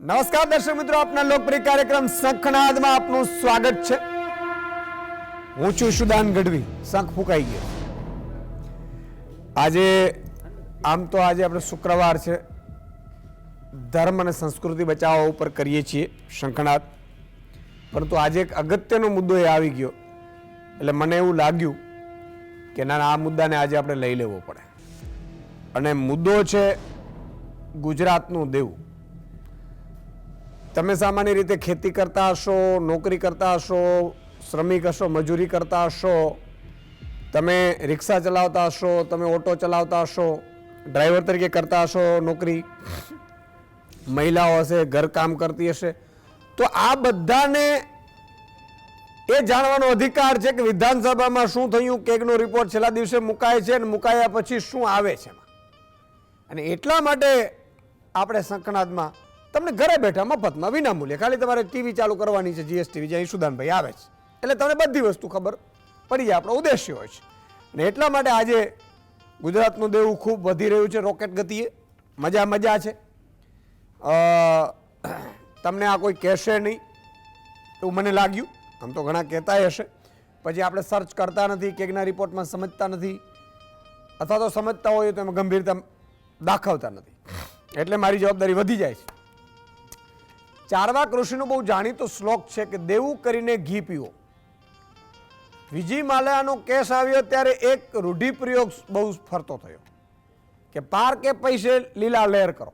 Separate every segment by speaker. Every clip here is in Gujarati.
Speaker 1: નમસ્કાર દર્શક મિત્રો, આપના લોકપ્રિય કાર્યક્રમ શંખનાદમાં આપનું સ્વાગત છે. હું છું સુદાન ગઢવી. શંખ ફૂંકાઈ ગયો. આજે આપણે શુક્રવાર છે, ધર્મ અને સંસ્કૃતિ બચાવવા ઉપર કરીએ છીએ શંખનાદ. પરંતુ આજે એક અગત્યનો મુદ્દો એ આવી ગયો એટલે મને એવું લાગ્યું કે ના, આ મુદ્દાને આજે આપણે લઈ લેવો પડે. અને મુદ્દો છે ગુજરાતનું દેવું. તમે સામાન્ય રીતે ખેતી કરતા હશો, નોકરી કરતા હશો, શ્રમિક હશો, મજૂરી કરતા હશો, તમે રિક્ષા ચલાવતા હશો, તમે ઓટો ચલાવતા હશો, ડ્રાઈવર તરીકે કરતા હશો નોકરી, મહિલાઓ હશે, ઘરકામ કરતી હશે. તો આ બધાને એ જાણવાનો અધિકાર છે કે વિધાનસભામાં શું થયું, કેગનો રિપોર્ટ છેલ્લા દિવસે મુકાય છે અને મુકાયા પછી શું આવે છે. અને એટલા માટે આપણે શંખનાદમાં તમને ઘરે બેઠા મફતમાં વિનામૂલ્યે ખાલી તમારે ટીવી ચાલુ કરવાની છે, જીએસટીવી, જ્યાં ઈશુદાનભાઈ આવે છે એટલે તમને બધી વસ્તુ ખબર પડી જાય. આપણો ઉદ્દેશ્ય હોય છે. અને એટલા માટે આજે ગુજરાતનું દેવું ખૂબ વધી રહ્યું છે રોકેટ ગતિએ. મજા છે. તમને આ કોઈ કહેશે નહીં એવું મને લાગ્યું. આમ તો ઘણા કહેતાય હશે, પછી આપણે સર્ચ કરતા નથી, કેગના રિપોર્ટમાં સમજતા નથી, અથવા તો સમજતા હોય તો એમાં ગંભીરતા દાખવતા નથી. એટલે મારી જવાબદારી વધી જાય છે. ચારવાક ઋષિનો બહુ જાણીતો શ્લોક છે કે દેવું કરીને ઘી પીવો. વિજય માલ્યાનો કેસ આવ્યો ત્યારે એક રૂઢિપ્રયોગ બહુ ફરતો થયો કે પાર કે પૈસે લીલા લહેર કરો.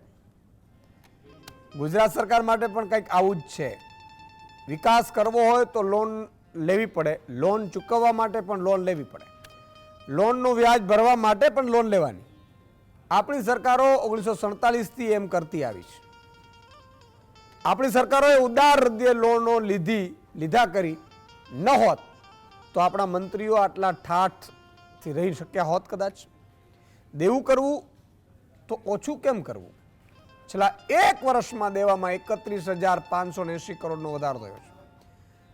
Speaker 1: ગુજરાત સરકાર માટે પણ કંઈક આવું જ છે. વિકાસ કરવો હોય તો લોન લેવી પડે, લોન ચૂકવવા માટે પણ લોન લેવી પડે, લોનનું વ્યાજ ભરવા માટે પણ લોન લેવાની. આપણી સરકારો 1947થી એમ કરતી આવી છે. આપણી સરકારોએ ઉદાર હૃદયે લોનો લીધા કરી ન હોત તો આપણા મંત્રીઓ આટલા ઠાઠથી રહી શક્યા હોત કદાચ. દેવું કરવું તો ઓછું કેમ કરવું? છેલ્લા એક વર્ષમાં દેવામાં 31,580 કરોડનો વધારો થયો છે.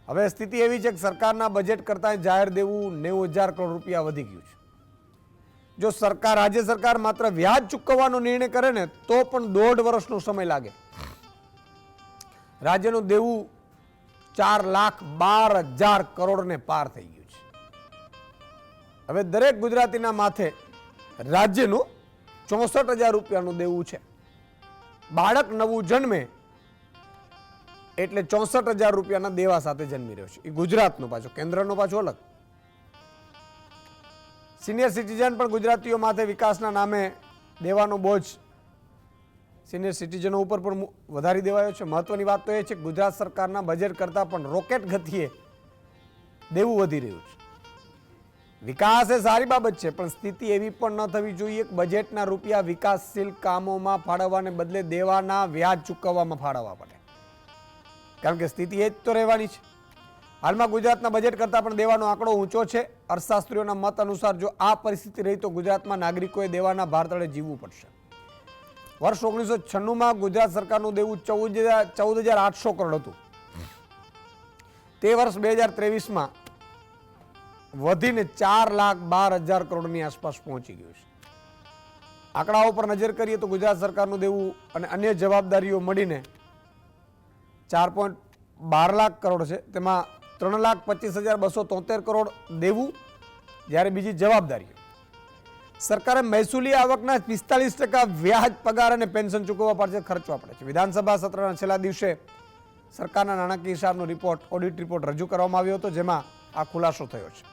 Speaker 1: હવે સ્થિતિ એવી છે કે સરકારના બજેટ કરતાં જાહેર દેવું 90,000 કરોડ રૂપિયા વધી ગયું છે. જો રાજ્ય સરકાર માત્ર વ્યાજ ચૂકવવાનો નિર્ણય કરે ને તો પણ 1.5 વર્ષનો સમય લાગે. રાજ્યનું દેવું 4,12,000 કરોડને પાર થઈ ગયું છે. હવે દરેક ગુજરાતીના માથે રાજ્યનું 64,000 રૂપિયાનું દેવું છે. બાળક નવું જન્મે એટલે 64,000 રૂપિયાના દેવા સાથે જન્મી રહ્યો છે. એ ગુજરાતનો પાછો, કેન્દ્રનો પાછો અલગ. સિનિયર સિટીઝન પણ ગુજરાતીઓ માથે વિકાસના નામે દેવાનો બોજ સિનિયર સિટીઝનો ઉપર પણ વધારી દેવાયો છે. મહત્વની વાત તો એ છે કે ગુજરાત સરકારના બજેટ કરતાં પણ રોકેટ ગતિએ દેવું વધી રહ્યું છે. વિકાસ એ સારી બાબત છે, પણ સ્થિતિ એવી પણ ન થવી જોઈએ કે બજેટના રૂપિયા વિકાસશીલ કામોમાં ફાળવવાને બદલે દેવાના વ્યાજ ચૂકવવામાં ફાળવવા પડે. કારણ કે સ્થિતિ એ જ તો રહેવાની છે. હાલમાં ગુજરાતના બજેટ કરતાં પણ દેવાનો આંકડો ઊંચો છે. અર્થશાસ્ત્રીઓના મત અનુસાર જો આ પરિસ્થિતિ રહી તો ગુજરાતમાં નાગરિકોએ દેવાના ભાર તળે જીવવું પડશે. વર્ષ 1996માં ગુજરાત સરકારનું દેવું 14,800 કરોડ હતું. તે વર્ષ 2023માં વધીને 4,12,000 કરોડની આસપાસ પહોંચી ગયું છે. આંકડાઓ પર નજર કરીએ તો ગુજરાત સરકારનું દેવું અને અન્ય જવાબદારીઓ મળીને 4.12 લાખ કરોડ છે. તેમાં 3,25,273 કરોડ દેવું, જ્યારે બીજી જવાબદારીઓ. સરકારે મહેસૂલી આવકના 45% વ્યાજ, પગાર અને પેન્શન ચૂકવવા પડશે, ખર્ચવા પડે છે. વિધાનસભા સત્રના છેલ્લા દિવસે સરકારના નાણાકીય હિસાબનો ઓડિટ રિપોર્ટ રજૂ કરવામાં આવ્યો હતો, જેમાં આ ખુલાસો થયો છે.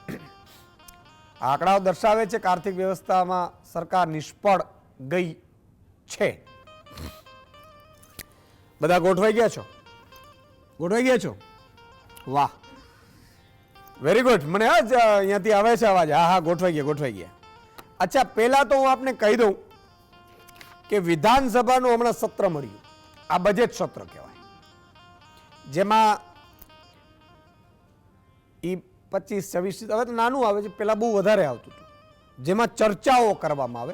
Speaker 1: આ આંકડાઓ દર્શાવે છે કે આર્થિક વ્યવસ્થામાં સરકાર નિષ્ફળ ગઈ છે. બધા ગોઠવાઈ ગયા છો? વાહ, વેરી ગુડ. મને અહીંયાથી આવે છે અવાજ. હા, ગોઠવાઈ ગયા. અચ્છા, પહેલા તો હું આપને કહી દઉં કે વિધાનસભાનું હમણાં સત્ર મળ્યું. આ બજેટ સત્ર કહેવાય, જેમાં 25-26 હવે તો નાનું આવે છે, પહેલા બહુ વધારે આવતું હતું. જેમાં ચર્ચાઓ કરવામાં આવે,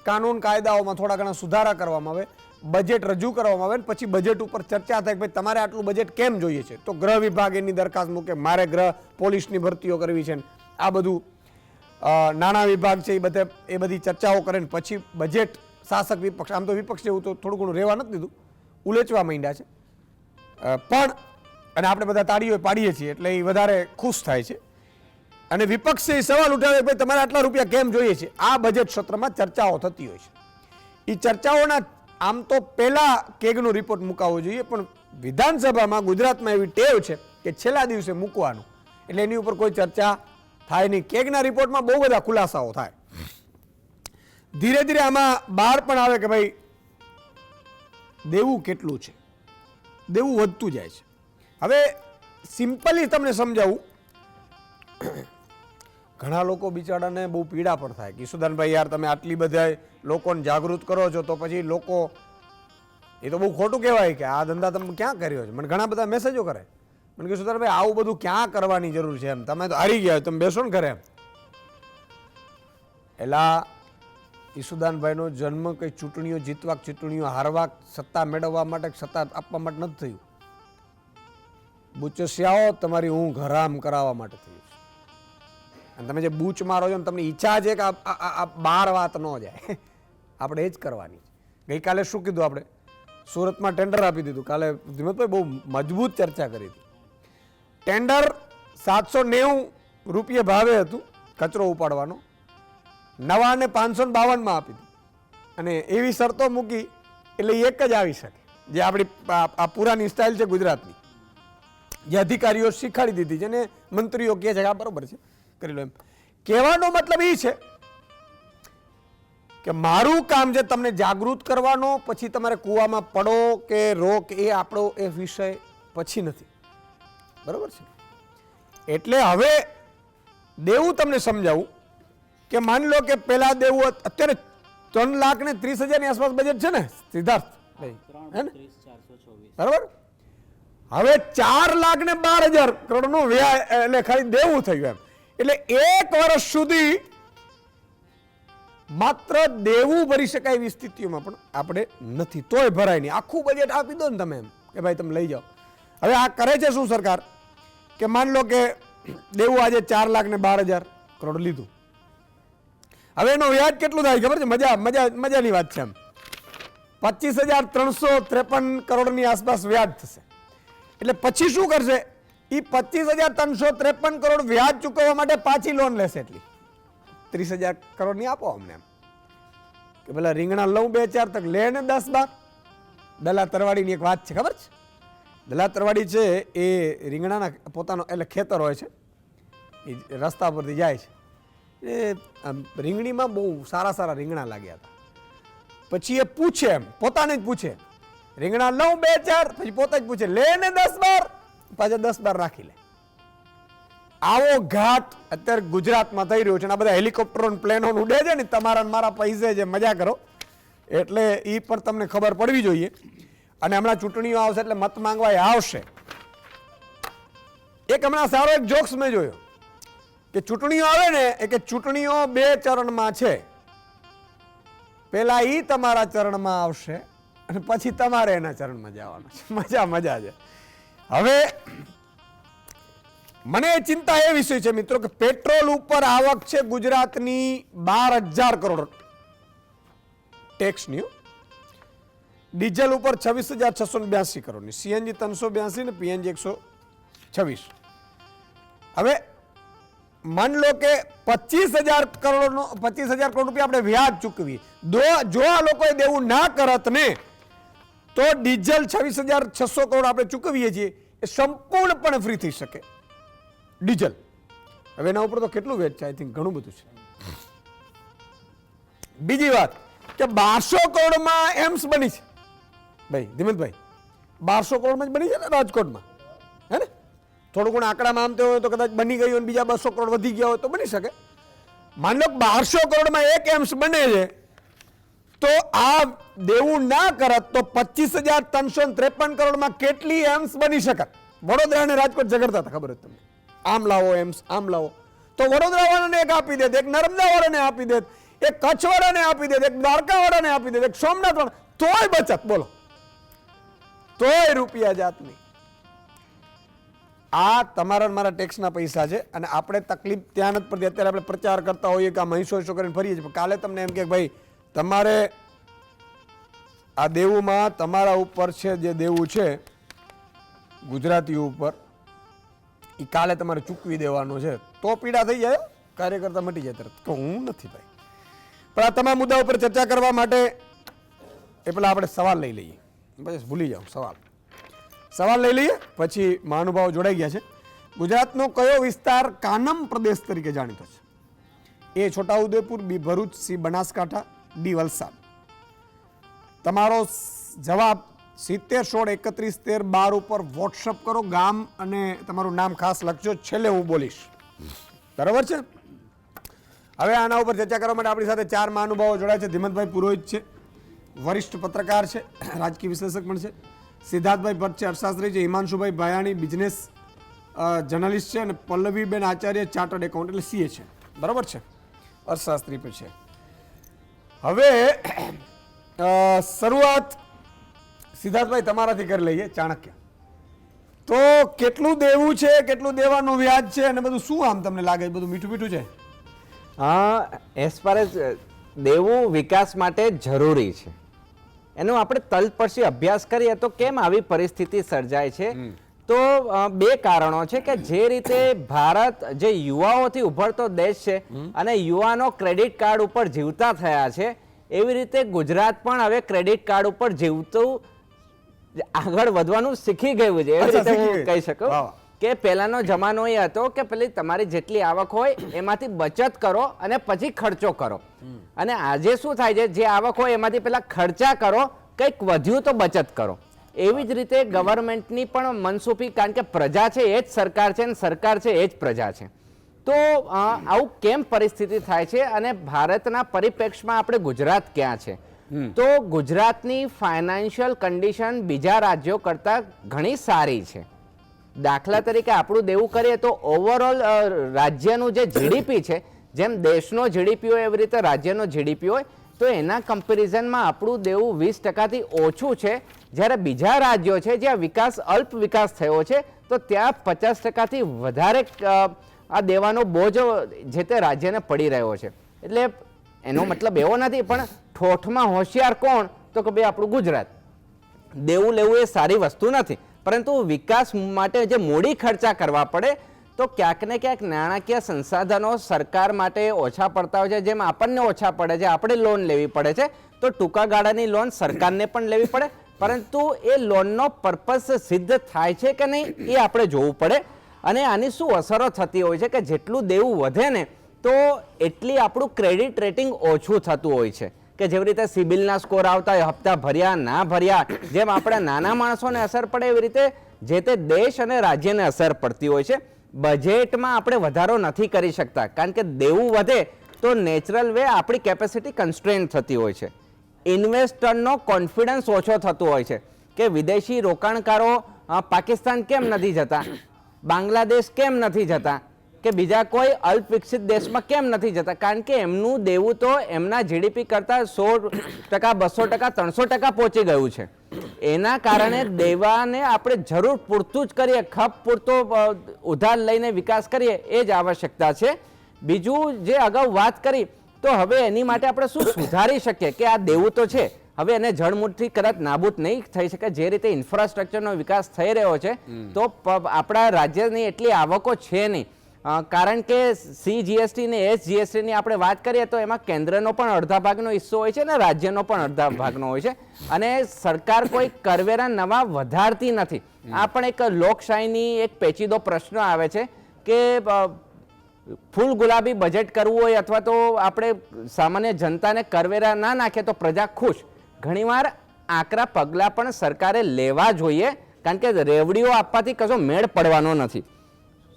Speaker 1: કાનૂન કાયદાઓમાં થોડા ઘણા સુધારા કરવામાં આવે, બજેટ રજૂ કરવામાં આવે, પછી બજેટ ઉપર ચર્ચા થાય કે ભાઈ તમારે આટલું બજેટ કેમ જોઈએ છે. તો ગૃહ વિભાગ એની દરખાસ્ત મૂકે, મારે પોલીસની ભરતીઓ કરવી છે. આ બધું નાણાં વિભાગ છે, એ બધી ચર્ચાઓ કરે ને પછી બજેટ શાસક વિપક્ષ, આમ તો વિપક્ષ જેવું તો થોડું ઘણું રહેવા નથી દીધું, ઉલેચવા માંડ્યા છે. પણ અને આપણે બધા તાળીઓ પાડીએ છીએ એટલે એ વધારે ખુશ થાય છે. અને વિપક્ષે સવાલ ઉઠાવે ભાઈ તમારે આટલા રૂપિયા કેમ જોઈએ છે. આ બજેટ સત્રમાં ચર્ચાઓ થતી હોય છે. એ ચર્ચાઓના આમ તો પહેલા કેગનો રિપોર્ટ મુકાવવો જોઈએ, પણ વિધાનસભામાં ગુજરાતમાં એવી ટેવ છે કે છેલ્લા દિવસે મૂકવાનું, એટલે એની ઉપર કોઈ ચર્ચા થાય નહીં. કેગના રિપોર્ટમાં બહુ બધા ખુલાસાઓ થાય. ધીરે ધીરે આમાં બહાર પણ આવે કે ભાઈ દેવું કેટલું છે, દેવું વધતું જાય છે. હવે સિમ્પલી તમને સમજાવું, ઘણા લોકો બિચારાને બહુ પીડા પણ થાય કે ઈસુદાનભાઈ યાર તમે આટલી બધા લોકોને જાગૃત કરો છો તો પછી લોકો, એ તો બહુ ખોટું કહેવાય કે આ ધંધા તમે ક્યાં કર્યો છે. મને ઘણા બધા મેસેજો કરે, મને કે ઈસુદાનભાઈ આવું બધું ક્યાં કરવાની જરૂર છે, એમ તમે તો હારી ગયા તમે બેસો ને ઘરે. એમ એલા ઈસુદાનભાઈનો જન્મ કંઈ ચૂંટણીઓ જીતવા, ચૂંટણીઓ હારવા, સત્તા મેળવવા માટે, સત્તા આપવા માટે નથી થયું. બુચસ્યાઓ તમારી ઊંઘ હરામ કરાવવા માટે થયું છે. અને તમે જે બૂચ મારો છો ને તમને ઈચ્છા છે કે આ બાર વાત ન જાય, આપણે એ જ કરવાની છે. ગઈકાલે શું કીધું આપણે, સુરતમાં ટેન્ડર આપી દીધું. કાલે ધીમતભાઈ બહુ મજબૂત ચર્ચા કરી હતી. ટેન્ડર 790 રૂપિયા ભાવે હતું કચરો ઉપાડવાનો, નવાને 552 આપી દીધું. અને એવી શરતો મૂકી એટલે એક જ આવી શકે, જે આપણી આ પુરાની સ્ટાઇલ છે ગુજરાતની, જે અધિકારીઓ શીખવાડી દીધી છે ને મંત્રીઓ કહે છે કે આ બરોબર છે કરી લો. એમ કહેવાનો મતલબ એ છે કે મારું કામ છે તમને જાગૃત કરવાનો, પછી તમારે કૂવામાં પડો કે રોક એ આપણો એ વિષય પછી નથી, બરોબર છે. એટલે હવે દેવું તમને સમજાવું કે માની લો કે પેલા દેવું અત્યારે 3,30,000 ની આસપાસ બજેટ છે ને સિદ્ધાર્થ ભાઈ, હે ને, બરોબર. હવે 4,12,000 કરોડનું વ્યય એટલે ખાલી દેવું થયું એમ. એટલે એક વર્ષ સુધી માત્ર દેવું ભરી શકાય એવી સ્થિતિઓમાં પણ આપણે નથી, તોય ભરાય નહીં. આખું બજેટ આપી દો ને તમે એમ કે ભાઈ તમે લઈ જાઓ. હવે આ કરે છે શું સરકાર કે માની લો કે દેવું આજે 4,12,000 કરોડ લીધું. હવે એનો વ્યાજ કેટલું થાય ખબર છે? મજાની વાત છે. એમ 25,353 કરોડની આસપાસ વ્યાજ થશે. એટલે પછી શું કરશે? એ 25,353 કરોડ વ્યાજ ચૂકવવા માટે પાછી લોન લેશે. એટલી 30,000 કરોડની આપો અમને. એમ કે પેલા રીંગણા લઉં 2-4 તક લે ને 10-12. દલા તરવાડીની એક વાત છે ખબર છે? દલા તરવાડી છે એ રીંગણાના પોતાનો એટલે ખેતર હોય છે, એ રસ્તા પરથી જાય છે. એ રીંગણીમાં બહુ સારા રીંગણા લાગ્યા હતા. પછી એ પૂછે, એમ પોતાને જ પૂછે, રીંગણા લઉં 2-4, પછી પોતે જ પૂછે લે ને 10-12, પાછા 10-12 રાખી લે. આવો ઘાટ અત્યારે ગુજરાતમાં થઈ રહ્યો છે. આ બધા હેલિકોપ્ટરો પ્લેનો ઉડે છે ને તમારા મારા પૈસે જે મજા કરો, એટલે એ પણ તમને ખબર પડવી જોઈએ. અને હમણાં ચૂંટણીઓ આવશે એટલે મત માંગવા આવશે. એક હમણાં સારો એક જોક્સ મેં જોયો કે ચૂંટણીઓ આવે ને એ કે ચૂંટણીઓ 2 ચરણમાં છે. પેલા ઈ તમારા ચરણમાં આવશે અને પછી તમારે એના ચરણમાં જવાનું છે. મજા છે. હવે મને ચિંતા એ વિષય છે મિત્રો કે પેટ્રોલ ઉપર આવક છે ગુજરાતની 12,000 કરોડ ટેક્સની, ડીઝલ ઉપર 26,682 કરોડની, સીએનજી 382 ને પીએનજી 126. હવે માન લો કે 25,000 કરોડ રૂપિયા આપણે વ્યાજ ચૂકવી, જો આ લોકોએ દેવું ના કરત ને તો ડીઝલ 26,600 કરોડ આપણે ચૂકવીએ છીએ એ સંપૂર્ણપણે ફ્રી થઈ શકે ડીઝલ. હવે એના ઉપર તો કેટલું વેચ છે? આઈ થિંક ઘણું બધું છે. બીજી વાત કે 1200 કરોડમાં એમ્સ બની છે ભાઈ ધીમતભાઈ, 1200 કરોડમાં જ બની છે ને રાજકોટમાં, હે ને? થોડું ઘણું આંકડામાં આમ તો હોય તો કદાચ બની ગયું અને બીજા 200 કરોડ વધી ગયા હોય તો બની શકે. માન લો 1200 કરોડમાં એક એમ્સ બને છે, તો આ દેવું ના કરત તો 25,353 કરોડમાં કેટલી એમ્સ બની શકત? વડોદરા અને રાજકોટ ઝઘડતા હતા, ખબર જ તમને. આમ લાવો એમ્સ, આમ લાવો, તો વડોદરા વાળાને એક આપી દેત, એક નર્મદા વાળાને આપી દેત, એક કચ્છ વાળાને આપી દેત, એક દ્વારકા વાળાને આપી દેત, એક સોમનાથ વાળા, તોય બચત. બોલો, તોય રૂપિયા જાત નહીં. આ તમારા મારા ટેક્સના પૈસા છે અને આપણે તકલીફ ત્યાં નથી પડતી. અત્યારે આપણે પ્રચાર કરતા હોઈએ કે આ મહીસો કરીને ફરીએ છીએ, કાલે તમને એમ કે ભાઈ તમારે આ દેવુંમાં તમારા ઉપર છે જે દેવું છે ગુજરાતીઓ ઉપર એ કાલે તમારે ચૂકવી દેવાનો છે તો પીડા થઈ જાય, કાર્યકર્તા મટી જાય તરત કે હું નથી ભાઈ. પણ આ તમામ મુદ્દા ઉપર ચર્ચા કરવા માટે એ પેલા આપણે સવાલ લઈ લઈએ, પછી ભૂલી જાઓ સવાલ લઈ લઈએ. પછી મહાનુભાવો જોડાઈ ગયા છે. ગુજરાતનો કયો વિસ્તાર કાનમ પ્રદેશ તરીકે જાણીતો છે? એ છોટાઉદેપુર, બી ભરૂચ, સી બનાસકાંઠા, ડી વલસાડ. તમારો જવાબ 70 16 31 13 12 ઉપર વોટ્સઅપ કરો. ગામ અને તમારું નામ ખાસ લખજો, છેલ્લે હું બોલીશ. બરાબર છે? હવે આના ઉપર ચર્ચા કરવા માટે આપણી સાથે 4 મહાનુભાવો જોડાય છે. ધીમંતભાઈ પુરોહિત છે, વરિષ્ઠ પત્રકાર છે, રાજકીય વિશ્લેષક પણ છે. સિદ્ધાર્થભાઈ ભટ્ટ છે, અર્થશાસ્ત્રી છે. હિમાંશુભાઈ ભાયાણી બિઝનેસ જર્નલિસ્ટ છે. અને પલ્લવીબેન આચાર્ય ચાર્ટર્ડ એકાઉન્ટ એટલે સીએ છે. બરાબર છે? અર્થશાસ્ત્રી પણ છે. હવે શરૂઆત સિદ્ધાર્થભાઈ તમારાથી કરી લઈએ. ચાણક્ય, તો કેટલું દેવું છે, કેટલું દેવાનું વ્યાજ છે અને બધું શું આમ તમને લાગે બધું મીઠું મીઠું છે?
Speaker 2: એઝ ફાર એઝ દેવું વિકાસ માટે જરૂરી છે, એનો આપણે તલસ્પર્શી અભ્યાસ કરીએ તો કેમ આવી પરિસ્થિતિ સર્જાય છે, તો બે કારણો છે કે જે રીતે ભારત જે યુવાઓથી ઉભરતો દેશ છે અને યુવાનો ક્રેડિટ કાર્ડ ઉપર જીવતા થયા છે, એવી રીતે ગુજરાત પણ હવે ક્રેડિટ કાર્ડ ઉપર જીવતું આગળ વધવાનું શીખી ગયું છે. એવી રીતે હું કહી શકું કે પહેલાનો જમાનો એ હતો કે પેલી તમારી જેટલી આવક હોય એમાંથી બચત કરો અને પછી ખર્ચો કરો. અને આજે શું થાય છે, જે આવક હોય એમાંથી પેલા ખર્ચા કરો, કંઈક વધ્યું તો બચત કરો. એવી જ રીતે ગવર્મેન્ટની પણ મનસુફી, કારણ કે પ્રજા છે એ જ સરકાર છે અને સરકાર છે એ જ પ્રજા છે. તો આવું કેમ પરિસ્થિતિ થાય છે અને ભારતના પરિપ્રેક્ષમાં આપણે ગુજરાત ક્યાં છે? તો ગુજરાતની ફાઇનાન્શિયલ કન્ડિશન બીજા રાજ્યો કરતાં ઘણી સારી છે. દાખલા તરીકે આપણું દેવું કરીએ તો ઓવરઓલ રાજ્યનું જે જીડીપી છે, જેમ દેશનો જીડીપી હોય એવી રીતે રાજ્યનો જીડીપી હોય, તો એના કમ્પેરિઝનમાં આપણું દેવું 20%થી ઓછું છે. જ્યારે બીજા રાજ્યો છે જ્યાં વિકાસ અલ્પ વિકાસ થયો છે તો ત્યાં 50%થી વધારે આ દેવાનો બોજ જે તે રાજ્યને પડી રહ્યો છે. એટલે એનો મતલબ એવો નથી, પણ ઠોઠમાં હોશિયાર કોણ? તો કે ભાઈ આપણું ગુજરાત. દેવું લેવું એ સારી વસ્તુ નથી, પરંતુ વિકાસ માટે જે મૂડી ખર્ચા કરવા પડે તો ક્યાંક ને ક્યાંક નાણાકીય સંસાધનો સરકાર માટે ઓછા પડતા હોય છે. જેમ આપણને ઓછા પડે છે, આપણે લોન લેવી પડે છે, તો ટૂંકા ગાળાની લોન સરકારને પણ લેવી પડે, પરંતુ એ લોનનો પર્પસ સિદ્ધ થાય છે કે નહીં એ આપણે જોવું પડે. અને આની શું અસરો થતી હોય છે કે જેટલું દેવું વધે ને તો એટલી આપણું ક્રેડિટ રેટિંગ ઓછું થતું હોય છે. કે જેવી રીતે સિબિલના સ્કોર આવતા હોય, હપ્તા ભર્યા ના ભર્યા, જેમ આપણે નાના માણસોને અસર પડે એવી રીતે જે તે દેશ અને રાજ્યને અસર પડતી હોય છે. બજેટમાં આપણે વધારો નથી કરી શકતા, કારણ કે દેવું વધે તો નેચરલ વે આપણી કેપેસિટી કન્સ્ટ્રેન્ટ થતી હોય છે. ઇન્વેસ્ટરનો કોન્ફિડન્સ ઓછો થતો હોય છે કે વિદેશી રોકાણકારો પાકિસ્તાન કેમ નથી જતા, બાંગ્લાદેશ કેમ નથી જતા, કે બીજા કોઈ અલ્પ વિકસિત દેશમાં કેમ નથી જતા, કારણ કે એમનું દેવું તો એમના જીડીપી કરતાં 100%, 200%, 300% પહોંચી ગયું છે. એના કારણે દેવાને આપણે જરૂર પૂરતું જ કરીએ, ખપ પૂરતો ઉધાર લઈને વિકાસ કરીએ એ જ આવશ્યકતા છે. બીજું જે અગાઉ વાત કરી, તો હવે એની માટે આપણે શું સુધારી શકીએ કે આ દેવું તો છે, હવે એને જળમૂળથી કદાચ નાબૂદ નહીં થઈ શકે. જે રીતે ઇન્ફ્રાસ્ટ્રક્ચરનો વિકાસ થઈ રહ્યો છે તો આપણા રાજ્યની એટલી આવકો છે નહીં, કારણ કે CGST ને SGSTની આપણે વાત કરીએ તો એમાં કેન્દ્રનો પણ અડધા ભાગનો હિસ્સો હોય છે અને રાજ્યનો પણ અડધા ભાગનો હોય છે, અને સરકાર કોઈ કરવેરા નવા વધારતી નથી. આ પણ એક લોકશાહીની એક પેચીદો પ્રશ્ન આવે છે કે ફૂલ ગુલાબી બજેટ કરવું હોય અથવા તો આપણે સામાન્ય જનતાને કરવેરા ના નાખીએ તો પ્રજા ખુશ. ઘણીવાર આકરા પગલાં પણ સરકારે લેવા જોઈએ, કારણ કે રેવડીઓ આપવાથી કશો મેળ પડવાનો નથી.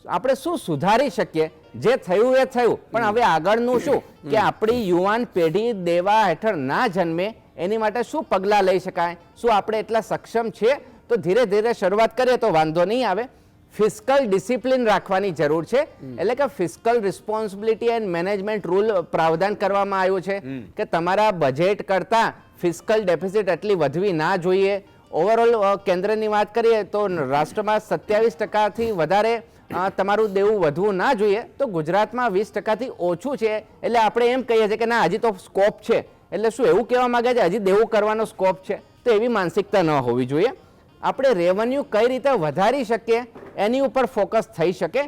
Speaker 2: આપણે શું સુધારી શકીએ? જે થયું એ થયું, પણ હવે આગળનું શું કે આપણી યુવાન પેઢી દેવા હેઠળ ના જન્મે એની માટે શું પગલાં લઈ શકાય? શું આપણે એટલા સક્ષમ છીએ? તો ધીરે ધીરે શરૂઆત કરીએ તો વાંધો નહીં આવે. ફિસ્કલ ડિસિપ્લિન રાખવાની જરૂર છે, એટલે કે fiscal responsibility and management rule પ્રાવધાન કરવામાં આવ્યું છે કે તમારા બજેટ કરતાં ફિસ્કલ ડેફિસિટ એટલી વધવી ના જોઈએ. ઓવરઓલ કેન્દ્રની વાત કરીએ તો રાષ્ટ્રમાં 27%થી વધારે તમારું દેવું વધવું ના જોઈએ, તો ગુજરાતમાં 20%થી ઓછું છે. એટલે આપણે એમ કહીએ છીએ કે ના, હજી તો સ્કોપ છે એટલે શું એવું કહેવા માંગે છે હજી દેવું કરવાનો સ્કોપ છે? તો એવી માનસિકતા ન હોવી જોઈએ. આપણે રેવન્યુ કઈ રીતે વધારી શકીએ એની ઉપર ફોકસ થઈ શકે.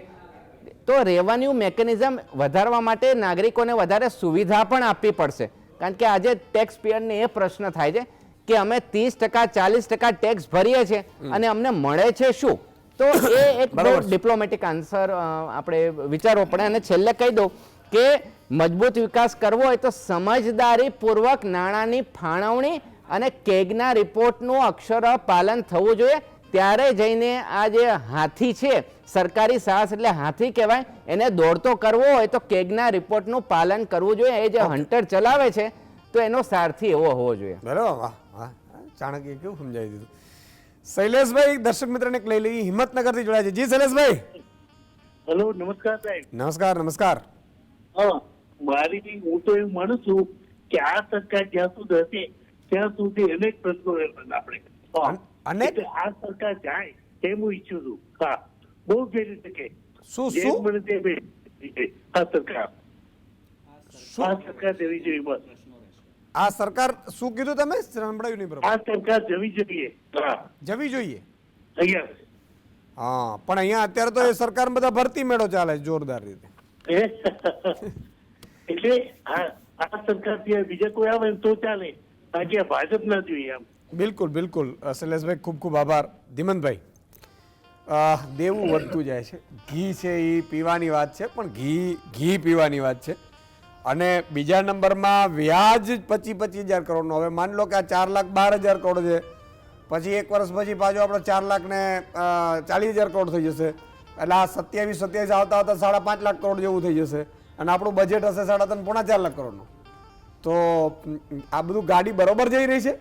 Speaker 2: તો રેવન્યુ મેકેનિઝમ વધારવા માટે નાગરિકોને વધારે સુવિધા પણ આપવી પડશે. કારણ કે આજે ટેક્સ પેયરને એ પ્રશ્ન થાય છે કે અમે 30% 40% ટેક્સ ભરીએ છીએ અને અમને મળે છે શું? તો એ એક ડિપ્લોમેટિક આન્સર આપણે વિચારવો પડે. અને છેલ્લે કહી દઉં કે મજબૂત વિકાસ કરવો હોય તો સમજદારીપૂર્વક નાણાંની ફાળવણી અને કેગના રિપોર્ટનું અક્ષર પાલન થવું જોઈએ. ત્યારે જઈને આ જે હાથી છે, સરકારી સાહસ એટલે હાથી કહેવાય, એને દોડતો કરવો હોય તો કેગના રિપોર્ટનું પાલન કરવું જોઈએ. એ જે હન્ટર ચલાવે છે તો એનો સારથી એવો હોવો જોઈએ.
Speaker 1: બરાબર, વાહ વાહ, ચાણક્ય કેવું સમજાવી દીધું. શૈલેષભાઈ દર્શક મિત્રને લઈ લઈએ, હિંમતનગરથી જોડાય છે. જી શૈલેષભાઈ.
Speaker 3: હેલો, નમસ્કાર સાહેબ.
Speaker 1: નમસ્કાર નમસ્કાર.
Speaker 3: હા, હું તો એવું માનું છું કે આ સરકાર જ્યાં સુધી હશે ત્યાં સુધી અનેક પ્રશ્નો રહેવાના આપણે.
Speaker 1: અનેક
Speaker 3: આ સરકાર જાય તેમ હું ઈચ્છું છું. હા, બહુ વહેલી તકે.
Speaker 1: શું
Speaker 3: જેમ
Speaker 1: શું
Speaker 3: બને તેમ આ સરકાર જવી જોઈએ. બસ
Speaker 1: આ સરકાર શું કીધું તમે? સંભળાયું નહીં બરોબર.
Speaker 3: આ સરકાર જવી જોઈએ. હા,
Speaker 1: જવી જોઈએ.
Speaker 3: અહીંયા
Speaker 1: હા, પણ અહીંયા અત્યારે તો એ સરકાર બધા ભરતી મેળો ચાલે છે જોરદાર રીતે.
Speaker 3: એટલે આ સરકાર સિવાય બીજા કોઈ આવે તો ચાલે, બાકી આ ભાજપ ના જોઈએ. આમ
Speaker 1: બિલકુલ બિલકુલ શૈલેષભાઈ, ખૂબ ખૂબ આભાર. ધીમંતભાઈ, દેવું વધતું જાય છે. ઘી છે એ પીવાની વાત છે, પણ ઘી પીવાની વાત છે. અને બીજા નંબરમાં વ્યાજ 25,000 કરોડનો. હવે માની લો કે આ 4,12,000 કરોડ છે, પછી એક વર્ષ પછી પાછું આપણે 4,40,000 કરોડ થઈ જશે. એટલે આ 27 આવતા આવતા 5.5 લાખ કરોડ જેવું થઈ જશે. અને આપણું બજેટ હશે 3.5-4 લાખ કરોડનું. તો આ બધું ગાડી બરોબર જઈ રહી છે.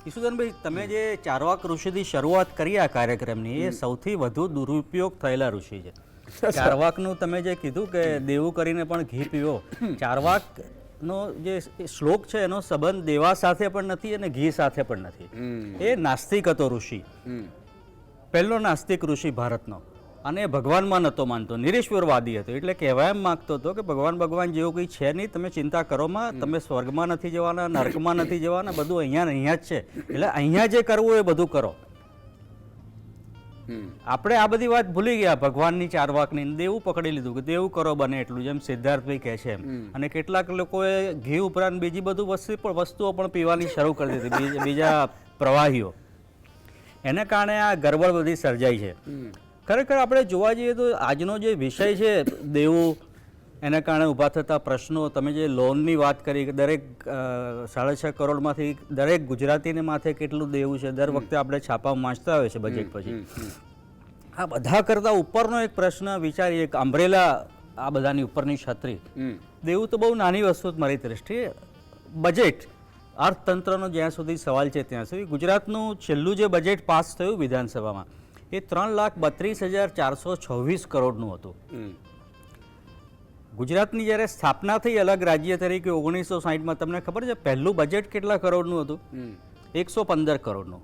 Speaker 4: ઈશુદાનભાઈ, તમે જે ચારવાક ઋષિથી શરૂઆત કરી આ કાર્યક્રમની, એ સૌથી વધુ દુરુપયોગ થયેલા ઋષિ છે. ચારવાકનું તમે જે કીધું કે દેવું કરીને પણ ઘી પીવો, ચારવાકનો જે શ્લોક છે એનો સંબંધ દેવા સાથે પણ નથી અને ઘી સાથે પણ નથી. એ નાસ્તિક હતો ઋષિ, પહેલો નાસ્તિક ઋષિ ભારતનો. અને ભગવાનમાં નહોતો માનતો, નિરીશ્વરવાદી હતો. એટલે કહેવા એમ માગતો હતો કે ભગવાન જેવું કંઈ છે નહીં, તમે ચિંતા કરોમાં, તમે સ્વર્ગમાં નથી જવાના, નર્કમાં નથી જવાના, બધું અહીંયા જ છે. એટલે અહીંયા જે કરવું એ બધું કરો. આપણે આ બધી વાત ભૂલી ગયા ભગવાનની ચારવાકની, દેવું પકડી લીધું કે દેવું કરો બને એટલું, જેમ સિદ્ધાર્થભાઈ કહે છે એમ. અને કેટલાક લોકોએ ઘી ઉપરાંત બીજી બધું વસ્તુઓ પણ પીવાની શરૂ કરી દીધી, બીજા પ્રવાહીઓ. એને કારણે આ ગરબડ બધી સર્જાઈ છે. ખરેખર આપણે જોવા જઈએ તો આજનો જે વિષય છે દેવું, એના કારણે ઊભા થતા પ્રશ્નો, તમે જે લોનની વાત કરી કે દરેક 6.5 કરોડમાંથી દરેક ગુજરાતીને માથે કેટલું દેવું છે, દર વખતે આપણે છાપામાં વાંચતા હોય છે બજેટ પછી. આ બધા કરતાં ઉપરનો એક પ્રશ્ન વિચારીએ, એક અમ્બ્રેલા આ બધાની ઉપરની છત્રી. દેવું તો બહુ નાની વસ્તુ મારી દ્રષ્ટિએ. બજેટ, અર્થતંત્રનો જ્યાં સુધી સવાલ છે ત્યાં સુધી ગુજરાતનું છેલ્લું જે બજેટ પાસ થયું વિધાનસભામાં એ 3,32,426 કરોડનું હતું. ગુજરાતની જ્યારે સ્થાપના થઈ અલગ રાજ્ય તરીકે 1960માં, તમને ખબર છે પહેલું બજેટ કેટલા કરોડનું હતું? 115 કરોડનું.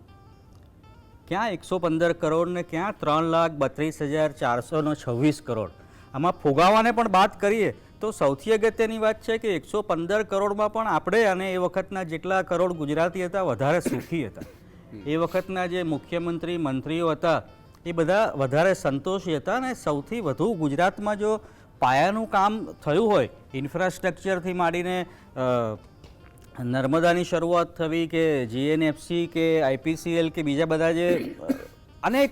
Speaker 4: ક્યાં 115 કરોડ ને ક્યાં 3,32,426 કરોડ. આમાં ફુગાવાને પણ વાત કરીએ તો સૌથી અગત્યની વાત છે કે 115 કરોડમાં પણ આપણે અને એ વખતના જેટલા કરોડ ગુજરાતી હતા વધારે સુખી હતા. એ વખતના જે મુખ્યમંત્રી મંત્રીઓ હતા એ બધા વધારે સંતોષી હતા. અને સૌથી વધુ ગુજરાતમાં જો પાયાનું કામ થયું હોય, ઇન્ફ્રાસ્ટ્રક્ચરથી માંડીને નર્મદાની શરૂઆત થવી કે જીએનએફસી કે આઈપીસીએલ કે બીજા બધા જે અનેક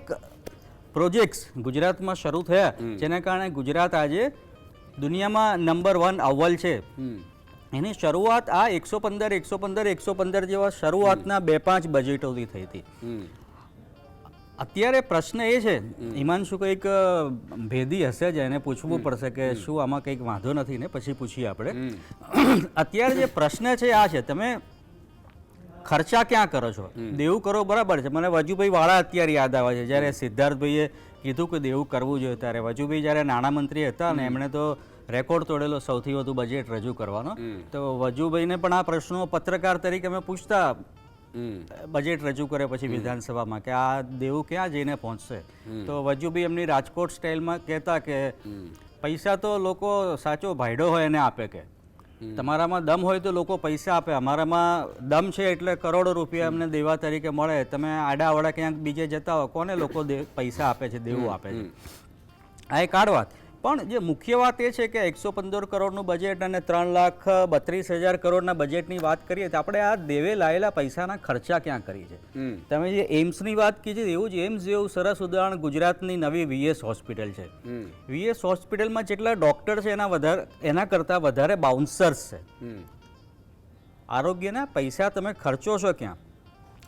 Speaker 4: પ્રોજેક્ટ્સ ગુજરાતમાં શરૂ થયા, જેના કારણે ગુજરાત આજે દુનિયામાં નંબર 1 અવ્વલ છે. એની શરૂઆત આ 115 જેવા શરૂઆતના 2-5 બજેટોથી થઈ હતી. અત્યારે પ્રશ્ન એ છે, હિમાંશુ કંઈક ભેદી હશે જ, એને પૂછવું પડશે કે શું આમાં કંઈક વાંધો નથી ને, પછી પૂછીએ આપણે. અત્યારે જે પ્રશ્ન છે આ છે, તમે ખર્ચા ક્યાં કરો છો? દેવું કરો બરાબર છે. મને વજુભાઈ વાળા અત્યારે યાદ આવે છે, જ્યારે સિદ્ધાર્થભાઈએ કીધું કે દેવું કરવું જોઈએ ત્યારે વજુભાઈ જ્યારે નાણામંત્રી હતા ને એમણે તો રેકોર્ડ તોડેલો સૌથી વધુ બજેટ રજૂ કરવાનો. તો વજુભાઈને પણ આ પ્રશ્નો પત્રકાર તરીકે અમે પૂછતા બજેટ રજૂ કરે પછી વિધાનસભામાં કે આ દેવું ક્યાં જઈને પહોંચશે. તો વજુભાઈ એમની રાજકોટ સ્ટાઇલમાં કહેતા કે પૈસા તો લોકો સાચો ભાઈડો હોય એને આપે, કે તમારામાં દમ હોય તો લોકો પૈસા આપે. અમારામાં દમ છે એટલે કરોડો રૂપિયા અમને દેવા તરીકે મળે. તમે આડાવડા ક્યાંક બીજે જતા હો, કોને લોકો પૈસા આપે છે, દેવું આપે છે? આ એક આડ વાત. પણ જે મુખ્ય વાત એ છે કે 115 કરોડનું બજેટ અને 3,32,000 કરોડના બજેટની વાત કરીએ તો આપણે આ દેવે લાયેલા પૈસાના ખર્ચા ક્યાં કરીએ છીએ? તમે જે એમ્સની વાત કીધી એવું જ એમ્સ જેવું સરસ ઉદાહરણ ગુજરાતની નવી VS હોસ્પિટલ છે. VS હોસ્પિટલમાં જેટલા ડોક્ટર છે એના કરતાં વધારે બાઉન્સર્સ છે. આરોગ્યના પૈસા તમે ખર્ચો છો ક્યાં?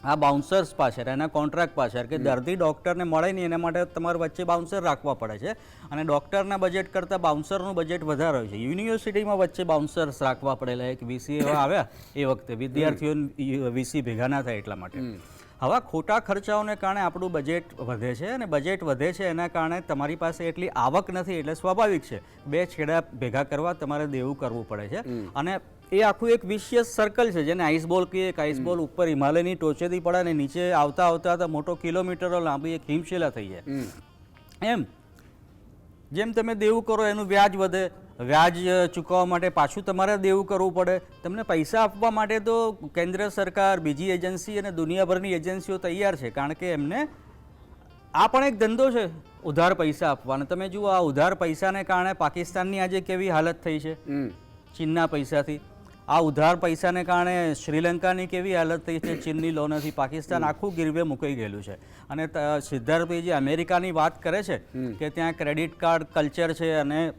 Speaker 4: આ બાઉન્સર્સ પાછળ, એના કોન્ટ્રાક્ટ પાછળ, કે દર્દી ડૉક્ટરને મળે નહીં એના માટે તમારે વચ્ચે બાઉન્સર રાખવા પડે છે. અને ડૉક્ટરના બજેટ કરતાં બાઉન્સરનું બજેટ વધારે હોય છે. યુનિવર્સિટીમાં વચ્ચે બાઉન્સર્સ રાખવા પડેલા. એક VC એવા આવ્યા એ વખતે, વિદ્યાર્થીઓ VC ભેગા ના થાય એટલા માટે. હવે ખોટા ખર્ચાઓને કારણે આપણું બજેટ વધે છે, અને બજેટ વધે છે એના કારણે તમારી પાસે એટલી આવક નથી, એટલે સ્વાભાવિક છે બે છેડા ભેગા કરવા તમારે દેવું કરવું પડે છે. અને એ આખું એક વિશિયસ સર્કલ છે જેને આઈસબોલ કહીએ. આઈસબોલ ઉપર હિમાલયની ટોચેથી પડે ને નીચે આવતા આવતા મોટો કિલોમીટરો લાંબી એક હિમશિલા થઈ જાય. એમ જેમ તમે દેવું કરો એનું વ્યાજ વધે, વ્યાજ ચૂકવવા માટે પાછું તમારે દેવું કરવું પડે. તમને પૈસા આપવા માટે તો કેન્દ્ર સરકાર, બીજી એજન્સી અને દુનિયાભરની એજન્સીઓ તૈયાર છે, કારણ કે એમને આ પણ એક ધંધો છે ઉધાર પૈસા આપવાનો. તમે જુઓ આ ઉધાર પૈસાને કારણે પાકિસ્તાનની આજે કેવી હાલત થઈ છે ચીનના પૈસાથી. આ ઉધાર પૈસાને કારણે શ્રીલંકાની કેવી હાલત થઈ છે ચીનની લોનથી. પાકિસ્તાન આખું ગીરવે મૂકાઈ ગયેલું છે. અને સિદ્ધાર્થભાઈ જે અમેરિકાની વાત કરે છે કે ત્યાં ક્રેડિટ કાર્ડ કલ્ચર છે, અને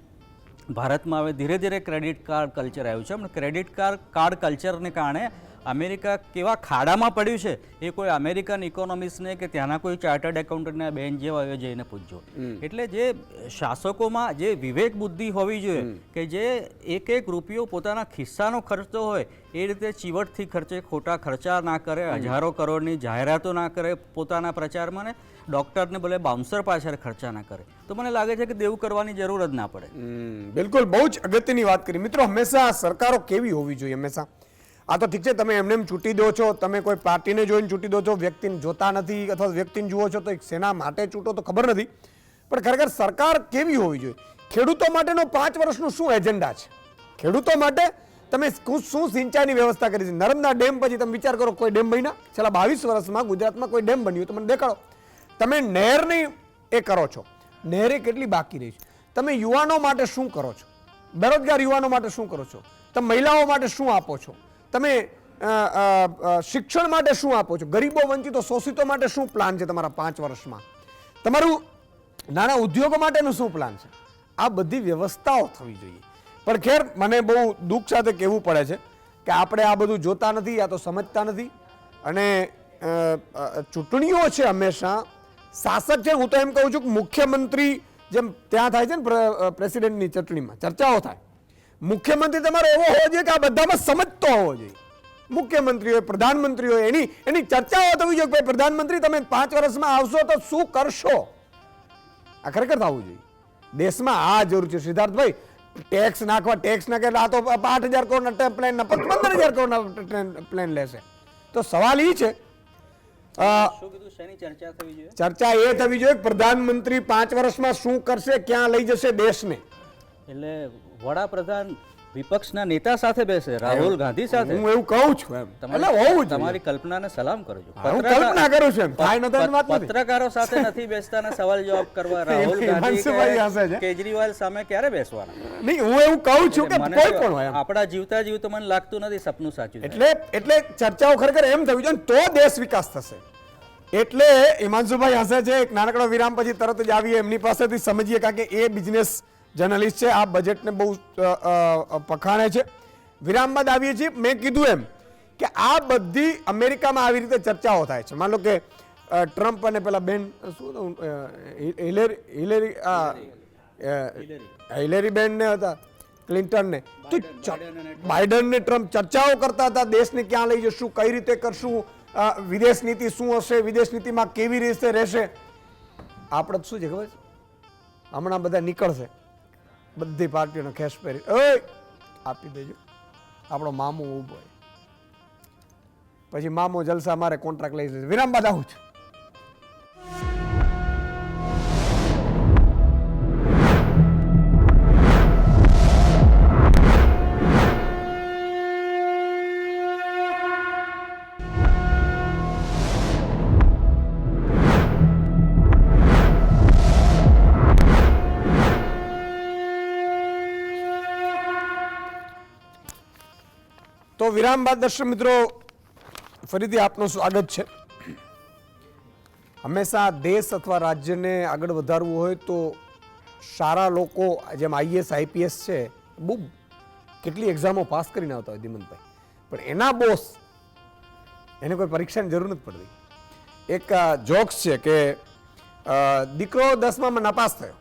Speaker 4: ભારતમાં હવે ધીરે ધીરે ક્રેડિટ કાર્ડ કલ્ચર આવ્યું છે. પણ ક્રેડિટ કાર્ડ કલ્ચરને કારણે અમેરિકા કેવા ખાડામાં પડ્યું છે એ કોઈ અમેરિકન ઇકોનોમિસ્ટને કે ત્યાંના કોઈ ચાર્ટર્ડ એકાઉન્ટન્ટના બેન જેવા જઈને પૂછજો. એટલે જે શાસકોમાં જે વિવેક બુદ્ધિ હોવી જોઈએ કે જે એક એક રૂપિયો પોતાના ખિસ્સાનો ખર્ચતો હોય એ રીતે ચીવટથી ખર્ચે, ખોટા ખર્ચા ના કરે, હજારો કરોડની જાહેરાતો ના કરે પોતાના પ્રચારમાં, ને ડૉક્ટરને બોલે બાઉન્સર પાછળ ખર્ચા ના કરે. તો મને લાગે છે કે દેવું કરવાની જરૂર જ ના પડે.
Speaker 1: બિલકુલ, બહુ જ અગત્યની વાત કરી. મિત્રો, હંમેશા સરકારો કેવી હોવી જોઈએ? હંમેશા આ તો ઠીક છે, તમે એમને એમ ચૂંટી દો છો, તમે કોઈ પાર્ટીને જોઈને ચૂંટી દો છો, વ્યક્તિને જોતા નથી અથવા વ્યક્તિને જુઓ છો તો શેના માટે ચૂંટો તો ખબર નથી. પણ ખરેખર સરકાર કેવી હોવી જોઈએ? ખેડૂતો માટેનો 5 વર્ષનો શું એજન્ડા છે? ખેડૂતો માટે તમે શું સિંચાઈની વ્યવસ્થા કરી છે? નર્મદા ડેમ પછી તમે વિચાર કરો, કોઈ ડેમ બન્યા છેલ્લા 22 વર્ષમાં ગુજરાતમાં? કોઈ ડેમ બન્યું તો મને દેખાડો. તમે નહેરની એ કરો છો, નહેરે કેટલી બાકી રહી છે? તમે યુવાનો માટે શું કરો છો? બેરોજગાર યુવાનો માટે શું કરો છો? તમે મહિલાઓ માટે શું આપો છો? તમે શિક્ષણ માટે શું આપો છો? ગરીબો, વંચિતો, શોષિતો માટે શું પ્લાન છે તમારા 5 વર્ષમાં? તમારું નાના ઉદ્યોગો માટેનું શું પ્લાન છે? આ બધી વ્યવસ્થાઓ થવી જોઈએ. પણ ખેર, મને બહુ દુઃખ સાથે કહેવું પડે છે કે આપણે આ બધું જોતા નથી, આ તો સમજતા નથી. અને ચૂંટણીઓ છે હંમેશા શાસક છે. હું તો એમ કહું છું કે મુખ્યમંત્રી જેમ ત્યાં થાય છે ને પ્રેસિડેન્ટની ચૂંટણીમાં ચર્ચાઓ થાય, મુખ્યમંત્રી તમારો એવો હોવો જોઈએ કે આ બધામાં સમજતો હોવો જોઈએ. મુખ્યમંત્રી હોય, પ્રધાનમંત્રી હોય, એની ચર્ચાઓ થવી જોઈએ કે પ્રધાનમંત્રી તમે 5 વર્ષમાં આવશો તો શું કરશો? આ ખરેખર થવું જોઈએ. દેશમાં આ જરૂર છે. સિદ્ધાર્થભાઈ, ટેક્સ નાખે આ તો 8,000 કરોડના પ્લેન, 15,000 કરોડના પ્લેન લેશે. તો સવાલ એ છે, ચર્ચા એ થવી જોઈએ પ્રધાનમંત્રી 5 વર્ષમાં શું કરશે, ક્યાં લઈ જશે દેશને.
Speaker 4: એટલે વડાપ્રધાન વિપક્ષના નેતા સાથે બેસે, રાહુલ ગાંધી સાથે.
Speaker 1: હું એવું કહું છું એમ. એટલે હોવું
Speaker 4: તમારી કલ્પનાને સલામ કરું છું.
Speaker 1: હું કલ્પના કરું છું એમ. થાય ન થાય વાત નથી.
Speaker 4: પત્રકારો સાથે નથી બેસતા ને સવાલ જવાબ કરવા. રાહુલ
Speaker 1: હિમાંશુભાઈ હસે
Speaker 4: ગાંધી
Speaker 1: છે.
Speaker 4: કેજરીવાલ સામે ક્યારે બેસવાના?
Speaker 1: નહીં, હું એવું કહું છું કે
Speaker 4: મને
Speaker 1: કોઈ પણ હોય એમ.
Speaker 4: આપણા જીવતા જીવ તો મને લાગતું નથી સપનું સાચું છે.
Speaker 1: એટલે ચર્ચાઓ ખરેખર એમ થવી જોઈએ તો દેશ વિકાસ થશે. એટલે હિમાંશુભાઈ હસે છે. એક નાનકડો વિરામ પછી તરત જ આવીએ એમની પાસેથી સમજીએ, કારણ કે એ બિઝનેસ જર્નલિસ્ટ છે. આ બજેટને બહુ પખાણે છે. વિરામ બાદ આવીએ છીએ. મેં કીધું એમ કે આ બધી અમેરિકામાં આવી રીતે ચર્ચાઓ થાય છે. માનો કે ટ્રમ્પ અને પેલા બેન શું હિલેરી બેન ને હતા ક્લિન્ટનને, તો બાઇડન ને ટ્રમ્પ ચર્ચાઓ કરતા હતા દેશને ક્યાં લઈ જશું, કઈ રીતે કરશું, વિદેશ નીતિ શું હશે, વિદેશ નીતિમાં કેવી રીતે રહેશે. આપણે શું છે ખબર છે? હમણાં બધા નીકળશે, બધી પાર્ટીઓને ખેસ પહેરી આપી દેજો, આપણો મામો ઊભો હોય, પછી મામો જલસા મારે કોન્ટ્રાક્ટ લઈ જશે. વિરામ બાદ આવું છું. વિરામ બાદ દર્શક મિત્રો ફરીથી આપનું સ્વાગત છે. હંમેશા દેશ અથવા રાજ્યને આગળ વધારવું હોય તો સારા લોકો જેમ આઈએસ આઈપીએસ છે બહુ કેટલી એક્ઝામો પાસ કરીને આવતા હોય ધીમંતભાઈ, પણ એના બોસ એને કોઈ પરીક્ષાની જરૂર નથી પડતી. એક જોક્સ છે કે દીકરો 10માં નાપાસ થયો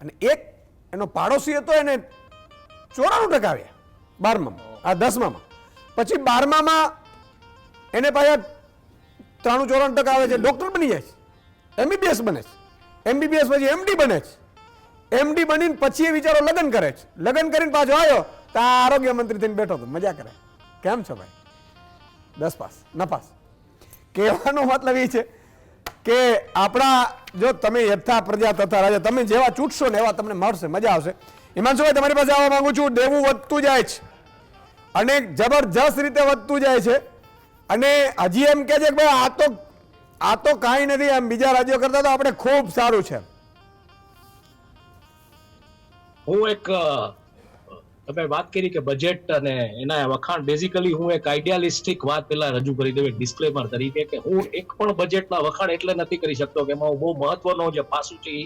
Speaker 1: અને એક એનો પાડોશી હતો એને 94% આવ્યા 12માં, આ 10માં. પછી 12માં એને પાછા 93-94% આવે છે, ડોક્ટર બની જાય છે, એમબીબીએસ બને છે, એમબીબીએસ પછી એમડી બને છે, એમડી બનીને પછી એ વિચારો લગ્ન કરે છે, લગ્ન કરીને પાછો આવ્યો તો આ આરોગ્ય મંત્રી થઈને બેઠો હતો, મજા કરે. કેમ છો ભાઈ? 10 પાસ નપાસ. કહેવાનો મતલબ એ છે કે આપણા જો તમે યથા પ્રજા તથા રાજા, તમે જેવા ચૂંટશો ને એવા તમને મળશે, મજા આવશે. હિમાંશુભાઈ તમારી પાસે આવવા માંગુ છું. દેવું વધતું જાય છે અને જબરજસ્ત રીતે વધતું જાય છે અને હજી એમ કે છે કે ભાઈ આ તો કાંઈ નથી, એમ બીજા રાજ્યો કરતા તો આપણે ખૂબ સારું છે.
Speaker 5: હું એક તમે વાત કરી કે બજેટ અને એના વખાણ, બેઝિકલી હું એક આઈડિયાલિસ્ટિક વાત પેલા રજૂ કરી દઉં એક ડિસ્ક્લેમર તરીકે કે હું એક પણ બજેટના વખાણ એટલે નથી કરી શકતો કે એમાં હું બહુ મહત્વનો જે પાસું છે એ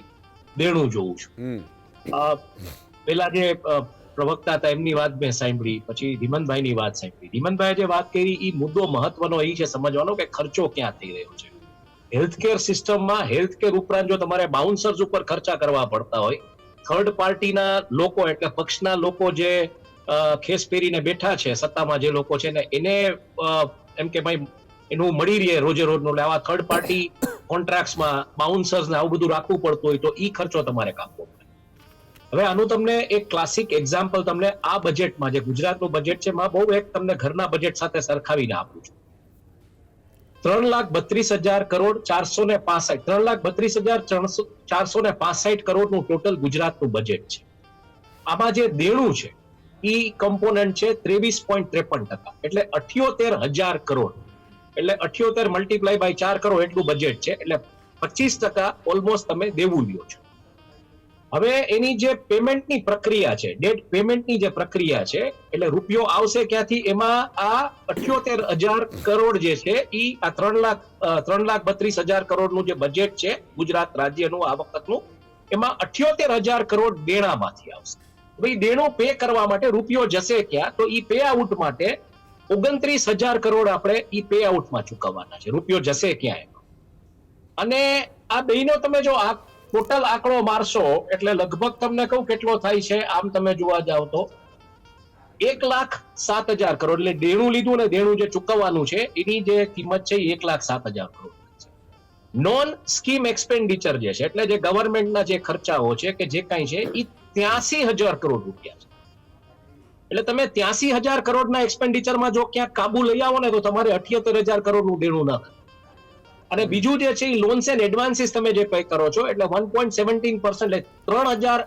Speaker 5: દેણું જોઉં છું. પેલા જે પ્રવક્તા હતા એમની વાત મેં સાંભળી, પછી ધીમનભાઈની વાત સાંભળી. ધીમનભાઈએ જે વાત કરી એ મુદ્દો મહત્વનો એ છે સમજવાનો કે ખર્ચો ક્યાં થઈ રહ્યો છે. હેલ્થકેર સિસ્ટમમાં હેલ્થકેર ઉપરાંત જો તમારે બાઉન્સર્સ ઉપર ખર્ચા કરવા પડતા હોય, થર્ડ પાર્ટીના લોકો એટલે પક્ષના લોકો જે ખેસ પહેરીને બેઠા છે સત્તામાં જે લોકો છે ને એને એમ કે ભાઈ એનું મળી રહે રોજે રોજનું, આવા થર્ડ પાર્ટી કોન્ટ્રાક્ટ્સમાં બાઉન્સર્સ ને આવું બધું રાખવું પડતું હોય તો ઈ ખર્ચો તમારે કાપવો પડે. હવે આનું તમને એક ક્લાસિક એક્ઝામ્પલ તમને આ બજેટમાં જે ગુજરાતનું બજેટ છે એમાં બહુ એક તમને ઘરના બજેટ સાથે સરખાવીને આપું છું. 3,32,000 કરોડ 465 3,32,465 કરોડનું ટોટલ ગુજરાતનું બજેટ છે. આમાં જે દેણું છે ઈ કમ્પોનન્ટ છે 23.53%, એટલે 78,000 કરોડ, એટલે 78 મલ્ટીપ્લાય બાય 4 કરો એટલું બજેટ છે, એટલે 25% ઓલમોસ્ટ તમે દેવું લ્યો છો. હવે એની જે પેમેન્ટની પ્રક્રિયા છે, ડેટ પેમેન્ટની જે પ્રક્રિયા છે, એટલે રૂપિયો આવશે ક્યાંથી, એમાં આ 78,000 કરોડ જે છે ઈ આ 3,32,000 કરોડનું જે બજેટ છે ગુજરાત રાજ્યનું આ વખતનું, એમાં 78,000 કરોડ દેણામાંથી આવશે. ભાઈ દેણું પે કરવા માટે રૂપિયો જશે ક્યાં, તો ઈ પે આઉટ માટે 29,000 કરોડ આપણે ઈ પે આઉટમાં ચૂકવવાના છે. રૂપિયો જશે ક્યાં એમાં. અને આ બેનો તમે જો આ ટોટલ આંકડો મારશો એટલે લગભગ તમને કહું કેટલો થાય છે, આમ તમે જોવા જાવ તો 1,07,000 કરોડ, એટલે દેણું લીધું ને દેણું જે ચૂકવવાનું છે એની જે કિંમત છે 1,07,000 કરોડ. નોન સ્કીમ એક્સપેન્ડિચર જે છે એટલે જે ગવર્મેન્ટના જે ખર્ચાઓ છે કે જે કાંઈ છે એ 83,000 કરોડ રૂપિયા છે. એટલે તમે 83,000 કરોડના એક્સપેન્ડિચરમાં જો ક્યાંક કાબુ લઈ આવો ને તો તમારે 78,000 કરોડનું દેણું ના થાય. અને બીજું જે છે એ લોન્સ એન્ડ એડવાન્સીસ તમે જે પે કરો છો એટલે 1.17%, એટલે 3,000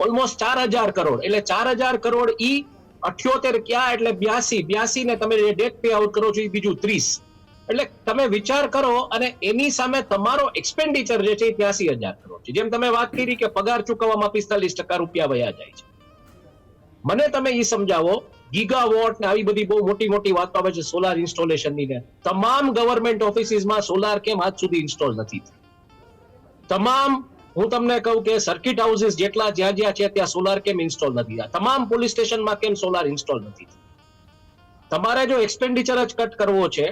Speaker 5: ઓલમોસ્ટ 4,000 કરોડ, એટલે 4,000 કરોડ ઈ 78 ક્યાં એટલે 82 ને તમે જે ડેટ પે આઉટ કરો છો એ બીજું 30, એટલે તમે વિચાર કરો અને એની સામે તમારો એક્સપેન્ડિચર જે છે એ 83,000 કરોડ છે. જેમ તમે વાત કરી કે પગાર ચૂકવવામાં 45% રૂપિયા વયા જાય છે, મને તમે એ સમજાવો ગીગાવોટ ને આવી બધી બહુ મોટી મોટી વાતો આવે છે સોલાર ઇન્સ્ટોલેશનની ને, તમામ ગવર્મેન્ટ ઓફિસીસમાં સોલાર કેમ આજ સુધી ઇન્સ્ટોલ નથી થઈ? તમામ હું તમને કહું કે સર્કિટ હાઉસીસ જેટલા જ્યાં જ્યાં છે ત્યાં સોલાર કેમ ઇન્સ્ટોલ નથી થયા? તમામ પોલીસ સ્ટેશનમાં કેમ સોલાર ઇન્સ્ટોલ નથી થયા? તમારે જો એક્સપેન્ડિચર જ કટ કરવો છે,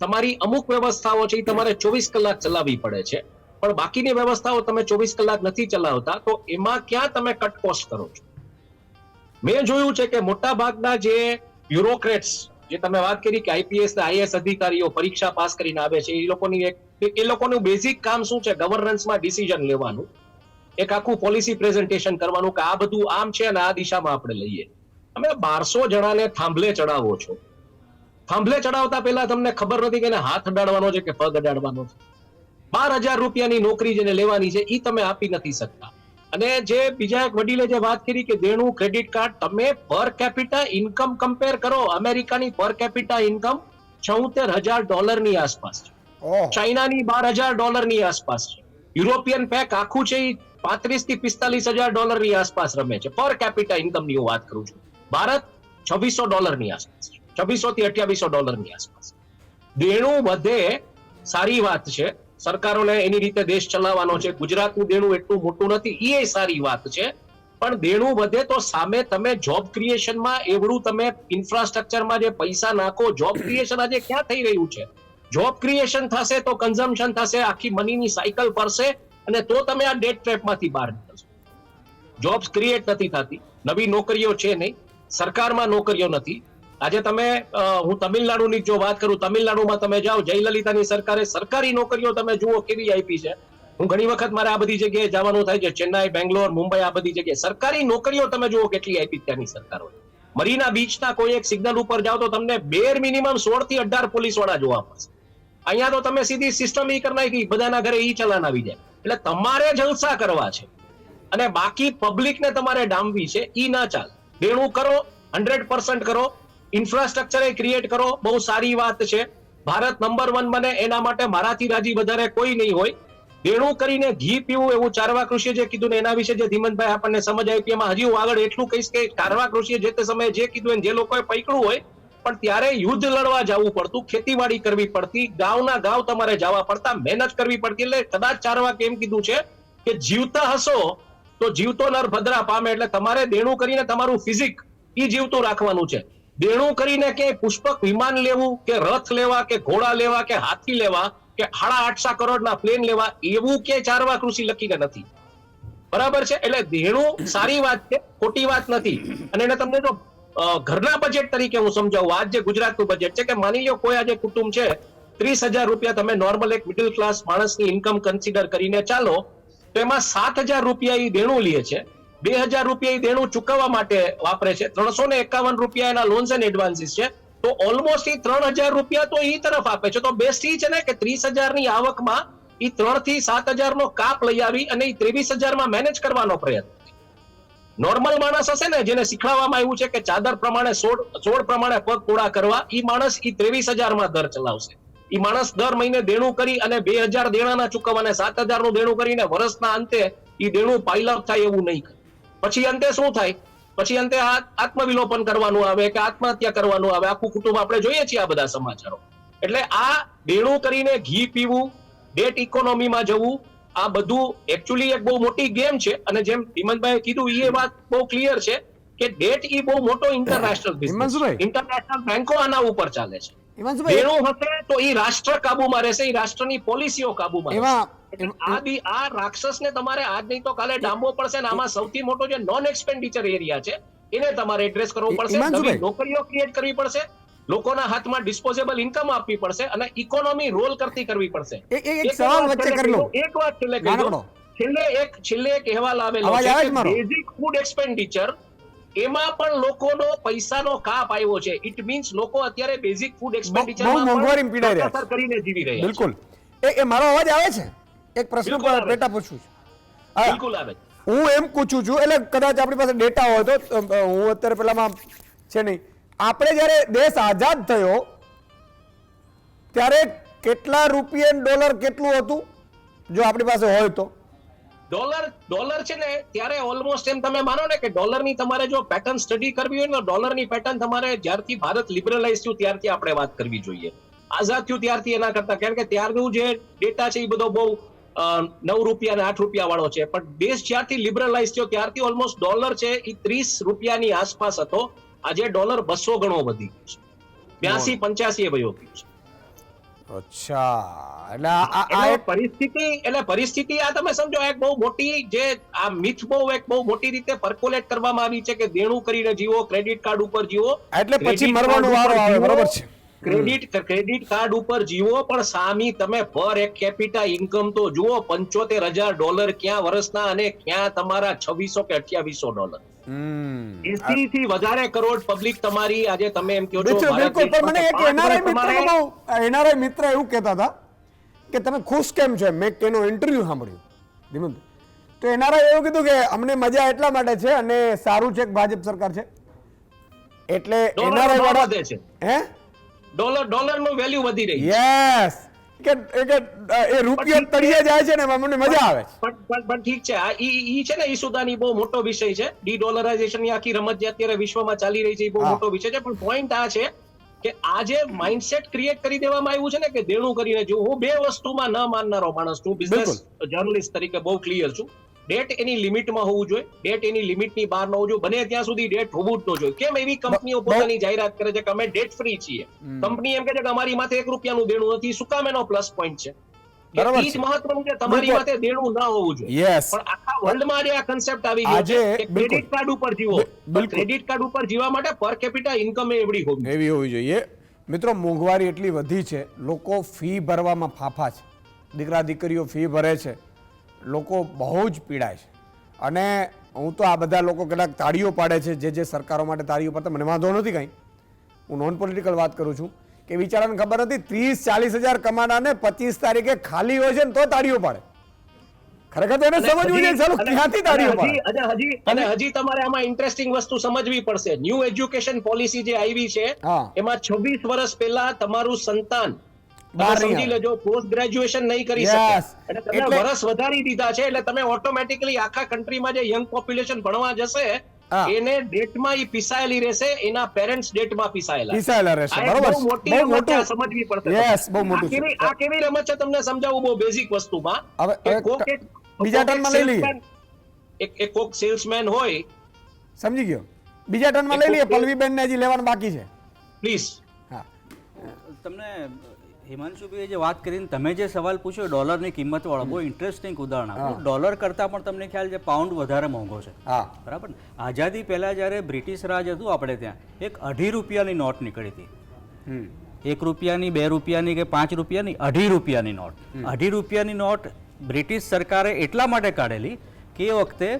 Speaker 5: તમારી અમુક વ્યવસ્થાઓ છે એ તમારે 24 કલાક ચલાવવી પડે છે, પણ બાકીની વ્યવસ્થાઓ તમે 24 કલાક નથી ચલાવતા, તો એમાં ક્યાં તમે કટ કોસ્ટ કરો છો? મેં જોયું છે કે મોટા ભાગના જે બ્યુરોક્રેટ્સ જે તમે વાત કરી કે આઈપીએસ ને આઈએસ અધિકારીઓ પરીક્ષા પાસ કરીને આવે છે, એ લોકોનું બેઝિક કામ શું છે? ગવર્નન્સમાં ડિસિઝન લેવાનું, એક આખું પોલિસી પ્રેઝન્ટેશન કરવાનું કે આ બધું આમ છે અને આ દિશામાં આપણે લઈએ. તમે 1200 જણાને થાંભલે ચડાવો છો, થાંભલે ચડાવતા પહેલા તમને ખબર નથી કે એને હાથ અડાડવાનો છે કે પગ અડાડવાનો છે. 12,000 રૂપિયાની નોકરી જેને લેવાની છે એ તમે આપી નથી શકતા. અને જે બીજા એક વડીલે જે વાત કરી કે દેણું ક્રેડિટ કાર્ડ, તમે પર કેપિટા ઇન્કમ કમ્પેર કરો, અમેરિકાની પર કેપિટા ઇન્કમ $74,000 આસપાસ છે, ચાઇનાની $12,000 આસપાસ છે, યુરોપિયન પેક આખું છે એ $35,000 થી $45,000 આસપાસ રમે છે પર કેપિટા ઇન્કમની હું વાત કરું છું. ભારત $2600 આસપાસ, $2600 થી $2800 આસપાસ. દેણું વધે સારી વાત છે, સરકારોને એની રીતે દેશ ચલાવવાનો છે. ગુજરાતનું દેણું એટલું મોટું નથી, એ સારી વાત છે. પણ દેણું વધે તો સામે તમે જોબ ક્રિએશનમાં એવડું તમે ઇન્ફ્રાસ્ટ્રક્ચરમાં જે પૈસા નાખો, જોબ ક્રિએશન આજે ક્યાં થઈ રહ્યું છે? જોબ ક્રિએશન થશે તો કન્ઝમ્પશન થશે, આખી મનીની સાયકલ ફરશે, અને તો તમે આ ડેટ ટ્રેપમાંથી બહાર નીકળશો. જોબ્સ ક્રિએટ નથી થતી, નવી નોકરીઓ છે નહીં, સરકારમાં નોકરીઓ નથી. આજે તમે હું તમિલનાડુની જો વાત કરું, તમિલનાડુમાં તમે જાઓ, જયલલિતાની સરકારે સરકારી નોકરીઓ તમે જુઓ કેવી આપી છે. હું ઘણી વખત મારે આ બધી જગ્યાએ જવાનું થાય છે, ચેન્નાઈ, બેંગ્લોર, મુંબઈ, આ બધી જગ્યાએ સરકારી નોકરીઓ તમે જુઓ કેટલી આપી ત્યાંની સરકારો. મરીના બીચના કોઈ એક સિગ્નલ ઉપર જાઓ તો તમને બેર મિનિમમ 16 થી 18 પોલીસ વાળા જોવા મળશે. અહીંયા તો તમે સીધી સિસ્ટમ ઈ કરી નાખી, બધાના ઘરે ઈ ચલાન આવી જાય. એટલે તમારે જલસા કરવા છે અને બાકી પબ્લિકને તમારે ડામવી છે, ઈ ના ચાલે. દેણું કરો, 100% કરો, ઇન્ફ્રાસ્ટ્રક્ચર ક્રિએટ કરો, બહુ સારી વાત છે. ભારત નંબર 1 બને એના માટે મારાથી રાજી વધારે કોઈ નહીં હોય. દેણું કરીને ઘી પીવું, એવું ચારવા કૃષિએ જે કીધું ને એના વિશે જે ધીમંતભાઈ આપણને સમજ આપી, એમાં હજી હું આગળ એટલું કહીશ કે ચારવા કૃષિએ જે તે સમયે જે કીધું જે લોકોએ પકડ્યું હોય, પણ ત્યારે યુદ્ધ લડવા જવું પડતું, ખેતીવાડી કરવી પડતી, ગાવના ગાવ તમારે જવા પડતા, મહેનત કરવી પડતી. એટલે કદાચ ચારવા કેમ કીધું છે કે જીવતા હશો તો જીવતો નર ભદ્રા પામે. એટલે તમારે દેણું કરીને તમારું ફિઝિક ઈ જીવતું રાખવાનું છે. દેણું કરીને કે પુષ્પક વિમાન લેવું કે રથ લેવા કે ઘોડા લેવા કે હાથી લેવા કે 850 કરોડના પ્લેન લેવા, એવું કે ચારવા કૃષિ લખીને નથી. બરાબર છે? એટલે દેણું સારી વાત છે, ખોટી વાત નથી. અને એને તમને જો ઘરના બજેટ તરીકે હું સમજાવું, આજ જે ગુજરાતનું બજેટ છે, કે માની લો કોઈ આજે કુટુંબ છે, 30,000 રૂપિયા તમે નોર્મલ એક મિડલ ક્લાસ માણસની ઇન્કમ કન્સિડર કરીને ચાલો, તો એમાં 7,000 રૂપિયા એ દેણું લે છે, 2,000 રૂપિયા એ દેણું ચૂકવવા માટે વાપરે છે, 351 રૂપિયા એના લોન્સ એન્ડ એડવાન્સીસ છે. તો ઓલમોસ્ટ એ 3,000 રૂપિયા તો એ તરફ આપે છે. તો બેસ્ટ ઈ છે ને કે 30,000 ની આવકમાં એ 3 થી 7,000 નો કાપ લઈ આવી અને એ 23,000 માં મેનેજ કરવાનો પ્રયત્ન. નોર્મલ માણસ હશે ને, જેને શીખવાડવામાં આવ્યું છે કે ચાદર પ્રમાણે સોળ પ્રમાણે પગ પોળા કરવા, એ માણસ એ 23,000 માં દર ચલાવશે. એ માણસ દર મહિને દેણું કરી અને 2,000 દેણાના ચૂકવવાને 7,000 નું દેણું કરીને વર્ષના અંતે એ દેણું પાઇલ અપ થાય એવું નહીં. પછી અંતે શું થાય? પછી અંતે આત્મવિલોપન કરવાનું આવે કે આત્મહત્યા કરવાનું આવે. આખું કુટુંબ આપણે જોઈએ છીએ આ બધા સમાચારો. એટલે આ દેણું કરીને ઘી પીવું, ડેટ ઇકોનોમીમાં જવું, આ બધું એકચ્યુઅલી એક બહુ મોટી ગેમ છે. અને જેમ હિમંતભાઈએ કીધું એ વાત બહુ ક્લિયર છે કે ડેટ એ બહુ મોટો ઇન્ટરનેશનલ બિઝનેસ, ઇન્ટરનેશનલ બેંકો આના ઉપર ચાલે છે. દેણું હશે તો એ રાષ્ટ્ર કાબુમાં રહેશે, એ રાષ્ટ્રની પોલિસીઓ કાબુમાં રહેશે. આ રાક્ષસને તમારે આજ નહીં તો કાલે ડામવો પડશે. ને આમાં સૌથી મોટો જે નોન એક્સપેન્ડિચર એરિયા છે એને તમારે એડ્રેસ કરવો પડશે, નવી નોકરીઓ ક્રિએટ કરવી પડશે, લોકોના હાથમાં ડિસ્પોઝેબલ ઇન્કમ આપવી પડશે અને ઇકોનોમી રોલ કરવી પડશે.
Speaker 1: એક સવાલ વચ્ચે કરી લઉં.
Speaker 5: એક વાત છેલ્લે એક અહેવાલ આવેલો છે કે બેઝિક ફૂડ એક્સપેન્ડિચર, એમાં પણ લોકોનો પૈસાનો કાપ આવ્યો છે. ઇટ મીન્સ લોકો અત્યારે બેઝિક ફૂડ એક્સપેન્ડિચર
Speaker 1: બહુ મોંઘવારી પીડાઈ રહ્યા છે
Speaker 5: કરીને જીવી રહ્યા છે.
Speaker 1: બિલકુલ. એ મારો અવાજ આવે છે? એક પ્રશ્ન પેટા પૂછું છું.
Speaker 5: બિલકુલ આવે.
Speaker 1: હું એમ પૂછું છું, એટલે કદાચ આપણી પાસે ડેટા હોય તો હું અત્યારે પેલામાં છે નહીં. આપણે જ્યારે દેશ આઝાદ થયો ત્યારે કેટલા રૂપિયન ડોલર કેટલું હતું, જો આપણી પાસે હોય તો?
Speaker 5: ડોલર છે ને ત્યારે ઓલમોસ્ટ એમ તમે માનો ને કે ડોલરની તમારે જો પેટર્ન સ્ટડી કરવી હોય ને, ડોલરની પેટર્ન તમારે જ્યારથી ભારત લિબરલાઇઝ થયું ત્યારથી આપણે વાત કરવી જોઈએ. આઝાદ થયું ત્યારથી એના કરતા, કારણ કે ત્યારનું જે ડેટા છે એ બધો બહુ 9 રૂપિયા અને 8 રૂપિયા વાળો છે. પણ દેશ જ્યારથી લિબરલાઇઝ થયો ત્યારથી ઓલમોસ્ટ ડોલર છે એ 30 રૂપિયાની આસપાસ હતો. આજે ડોલર 200 ગણો વધી ગયો છે, 82-85 એ વયો ગયો છે.
Speaker 1: અચ્છા.
Speaker 5: એટલે પરિસ્થિતિ આ તમે સમજો એક બહુ મોટી જે આ મિથ એક બહુ મોટી રીતે પર્કોલેટ કરવામાં આવી છે કે દેણું કરીને જીવો, ક્રેડિટ કાર્ડ ઉપર જીવો,
Speaker 1: એટલે પછી મરવાનો વારો આવે. બરોબર છે.
Speaker 5: ક્રેડિટ કાર્ડ ઉપર જીવો, પણ સામી તમે પર એક કેપિટા ઇન્કમ તો જુઓ. $75,000 ક્યાં વર્ષના અને ક્યાં તમારા $2600 કે $2800. 80 થી વધારે કરોડ પબ્લિક તમારી આજે તમે એમ કહો છો.
Speaker 1: બિલકુલ. પણ મને એક એનઆરઆઈ મિત્ર એવું કહેતા હતા કે તમે ખુશ કેમ છો? મેં તેનો ઇન્ટરવ્યુ સાંભળ્યું ધીમંત, તો એનઆરઆઈ એવું કીધું કે અમને મજા એટલા માટે છે અને સારું છે કે ભાજપ સરકાર છે એટલે એનઆરઆઈ વાળા
Speaker 5: વધે છે. ડોલરનું વેલ્યુ વધી રહી છે.
Speaker 1: યસ. કે એ રૂપિયા તળિયે જાય છે ને એમાં મને મજા આવે છે.
Speaker 5: પણ ઠીક છે, આ ઈ છે ને ઈ સુધાની બહુ મોટો વિષય છે. ડી-ડોલરાઇઝેશન ની આખી રમત જે અત્યારે વિશ્વમાં ચાલી રહી છે એ બહુ
Speaker 1: હા.
Speaker 5: મોટો વિષય છે. પણ પોઈન્ટ આ છે કે આ જે માઇન્ડસેટ ક્રિએટ કરી દેવામાં આવ્યું છે ને કે દેણું કરીને જો હું બે વસ્તુમાં ન માનનારો માણસ છું, બિઝનેસ જર્નલિસ્ટ તરીકે બહુ ક્લિયર છું. ડેટ એની લિમિટમાં હોવું જોઈએ, ડેટ એની લિમિટની બહાર ન હોવું જોઈએ, બને ત્યાં સુધી ડેટ હોવું જ ન જોઈએ. કેમ એવી કંપનીઓ પોતાની જાહેરાત કરે છે કે અમે ડેટ ફ્રી છીએ, કંપની એમ કહે છે કે અમારી માથે 1 રૂપિયાનું દેણું નથી, શું કામ? એનો પ્લસ પોઈન્ટ છે.
Speaker 1: બરાબર
Speaker 5: ઈ જ
Speaker 1: છે.
Speaker 5: મહત્વનું છે, તમારી
Speaker 1: બિલકુલ.
Speaker 5: માથે દેણું ના હોવું જોઈએ.
Speaker 1: યસ,
Speaker 5: પણ આખા વર્લ્ડમાં જે આ કન્સેપ્ટ આવી ગયો
Speaker 1: આજે
Speaker 5: છે કે
Speaker 1: બિલકુલ.
Speaker 5: ક્રેડિટ કાર્ડ ઉપર જીવો,
Speaker 1: બિલકુલ.
Speaker 5: ક્રેડિટ કાર્ડ ઉપર જીવવા માટે પર કેપિટા ઇન્કમ એવડી હોવી જોઈએ.
Speaker 1: એવી હોવી જોઈએ. મિત્રો, મોંઘવારી એટલી વધી છે, લોકો ફી ભરવામાં ફાફા છે, દીકરા દીકરીઓ ફી ભરે છે, લોકો બહુ જ પીડાય છે. અને હું તો આ બધા લોકો કદાચ તાળીઓ પાડે છે, જે સરકારો માટે તાળીઓ પાડતા મને વાંધો નથી કાંઈ, હું નોન પોલિટિકલ વાત કરું છું, કે બિચારાને ખબર નથી 30-40 હજાર કમાનાને 25 તારીખે ખાલી હોય છે ને તો તાળીઓ પાડે. ખરેખર તો એને સમજવું જોઈએ ચાલો ક્યાંથી તાળીઓ પાડે.
Speaker 5: અને હજી તમારે આમાં ઇન્ટરેસ્ટિંગ વસ્તુ સમજવી પડશે. ન્યૂ એજ્યુકેશન પોલિસી જે આવી છે
Speaker 1: હા.
Speaker 5: એમાં 26 વર્ષ પહેલા તમારું સંતાન
Speaker 1: બહાર
Speaker 5: તમે
Speaker 1: નહીં
Speaker 5: સમજી
Speaker 1: આવે.
Speaker 5: લેજો પોસ્ટ ગ્રેજ્યુએશન નહીં કરી
Speaker 1: Yes.
Speaker 5: શકે અને તમે
Speaker 1: એટલે-
Speaker 5: વર્ષ વધારી દીધા છે એટલે તમે ઓટોમેટિકલી આખા કન્ટ્રીમાં જે યંગ પોપ્યુલેશન ભણવા જશે
Speaker 1: હા.
Speaker 5: એને ડેટમાં ઈ પીસાયેલી રહેશે, એના પેરેન્ટ્સ ડેટમાં પીસાયેલા છે.
Speaker 1: પીસાયેલા રહેશે.
Speaker 5: આ એક
Speaker 1: બરોબર
Speaker 5: બહુ
Speaker 1: છે.
Speaker 5: મોટી
Speaker 1: બહુ
Speaker 5: રમત છે, આ
Speaker 1: મોટું.
Speaker 5: સમજવી પડશે.
Speaker 1: Yes, બહુ મોટું છે.
Speaker 5: આ કેવી રમત છે તમને સમજાવું બહુ બેઝિક વસ્તુમાં.
Speaker 1: હવે-
Speaker 5: કે
Speaker 1: હવે
Speaker 5: કોક એક-
Speaker 1: બીજા
Speaker 5: કોક એક
Speaker 1: ટર્નમાં લઈ લઈએ.
Speaker 5: salesman- એક કોક સેલ્સમેન હોય,
Speaker 1: સમજી ગયો. બીજા ટર્નમાં લઈ લઈએ. પલ્લવીબેનને હજી લેવાનું બાકી છે.
Speaker 5: પ્લીઝ.
Speaker 1: હા,
Speaker 4: તમને હિમાંશુભાઈએ જે વાત કરીને તમે જે સવાલ પૂછ્યો ડોલરની કિંમત વાળો બહુ ઇન્ટરેસ્ટિંગ ઉદાહરણ આપો. ડોલર કરતાં પણ તમને ખ્યાલ છે પાઉન્ડ વધારે મોંઘો છે,
Speaker 1: હા,
Speaker 4: બરાબર ને? આઝાદી પહેલા જ્યારે બ્રિટિશ રાજ હતું આપણે ત્યાં એક 2.5 રૂપિયાની નોટ નીકળી હતી. 1 રૂપિયાની, 2 રૂપિયાની કે 5 રૂપિયાની, 2.5 રૂપિયાની નોટ. 2.5 રૂપિયાની નોટ બ્રિટિશ સરકારે એટલા માટે કાઢેલી કે એ વખતે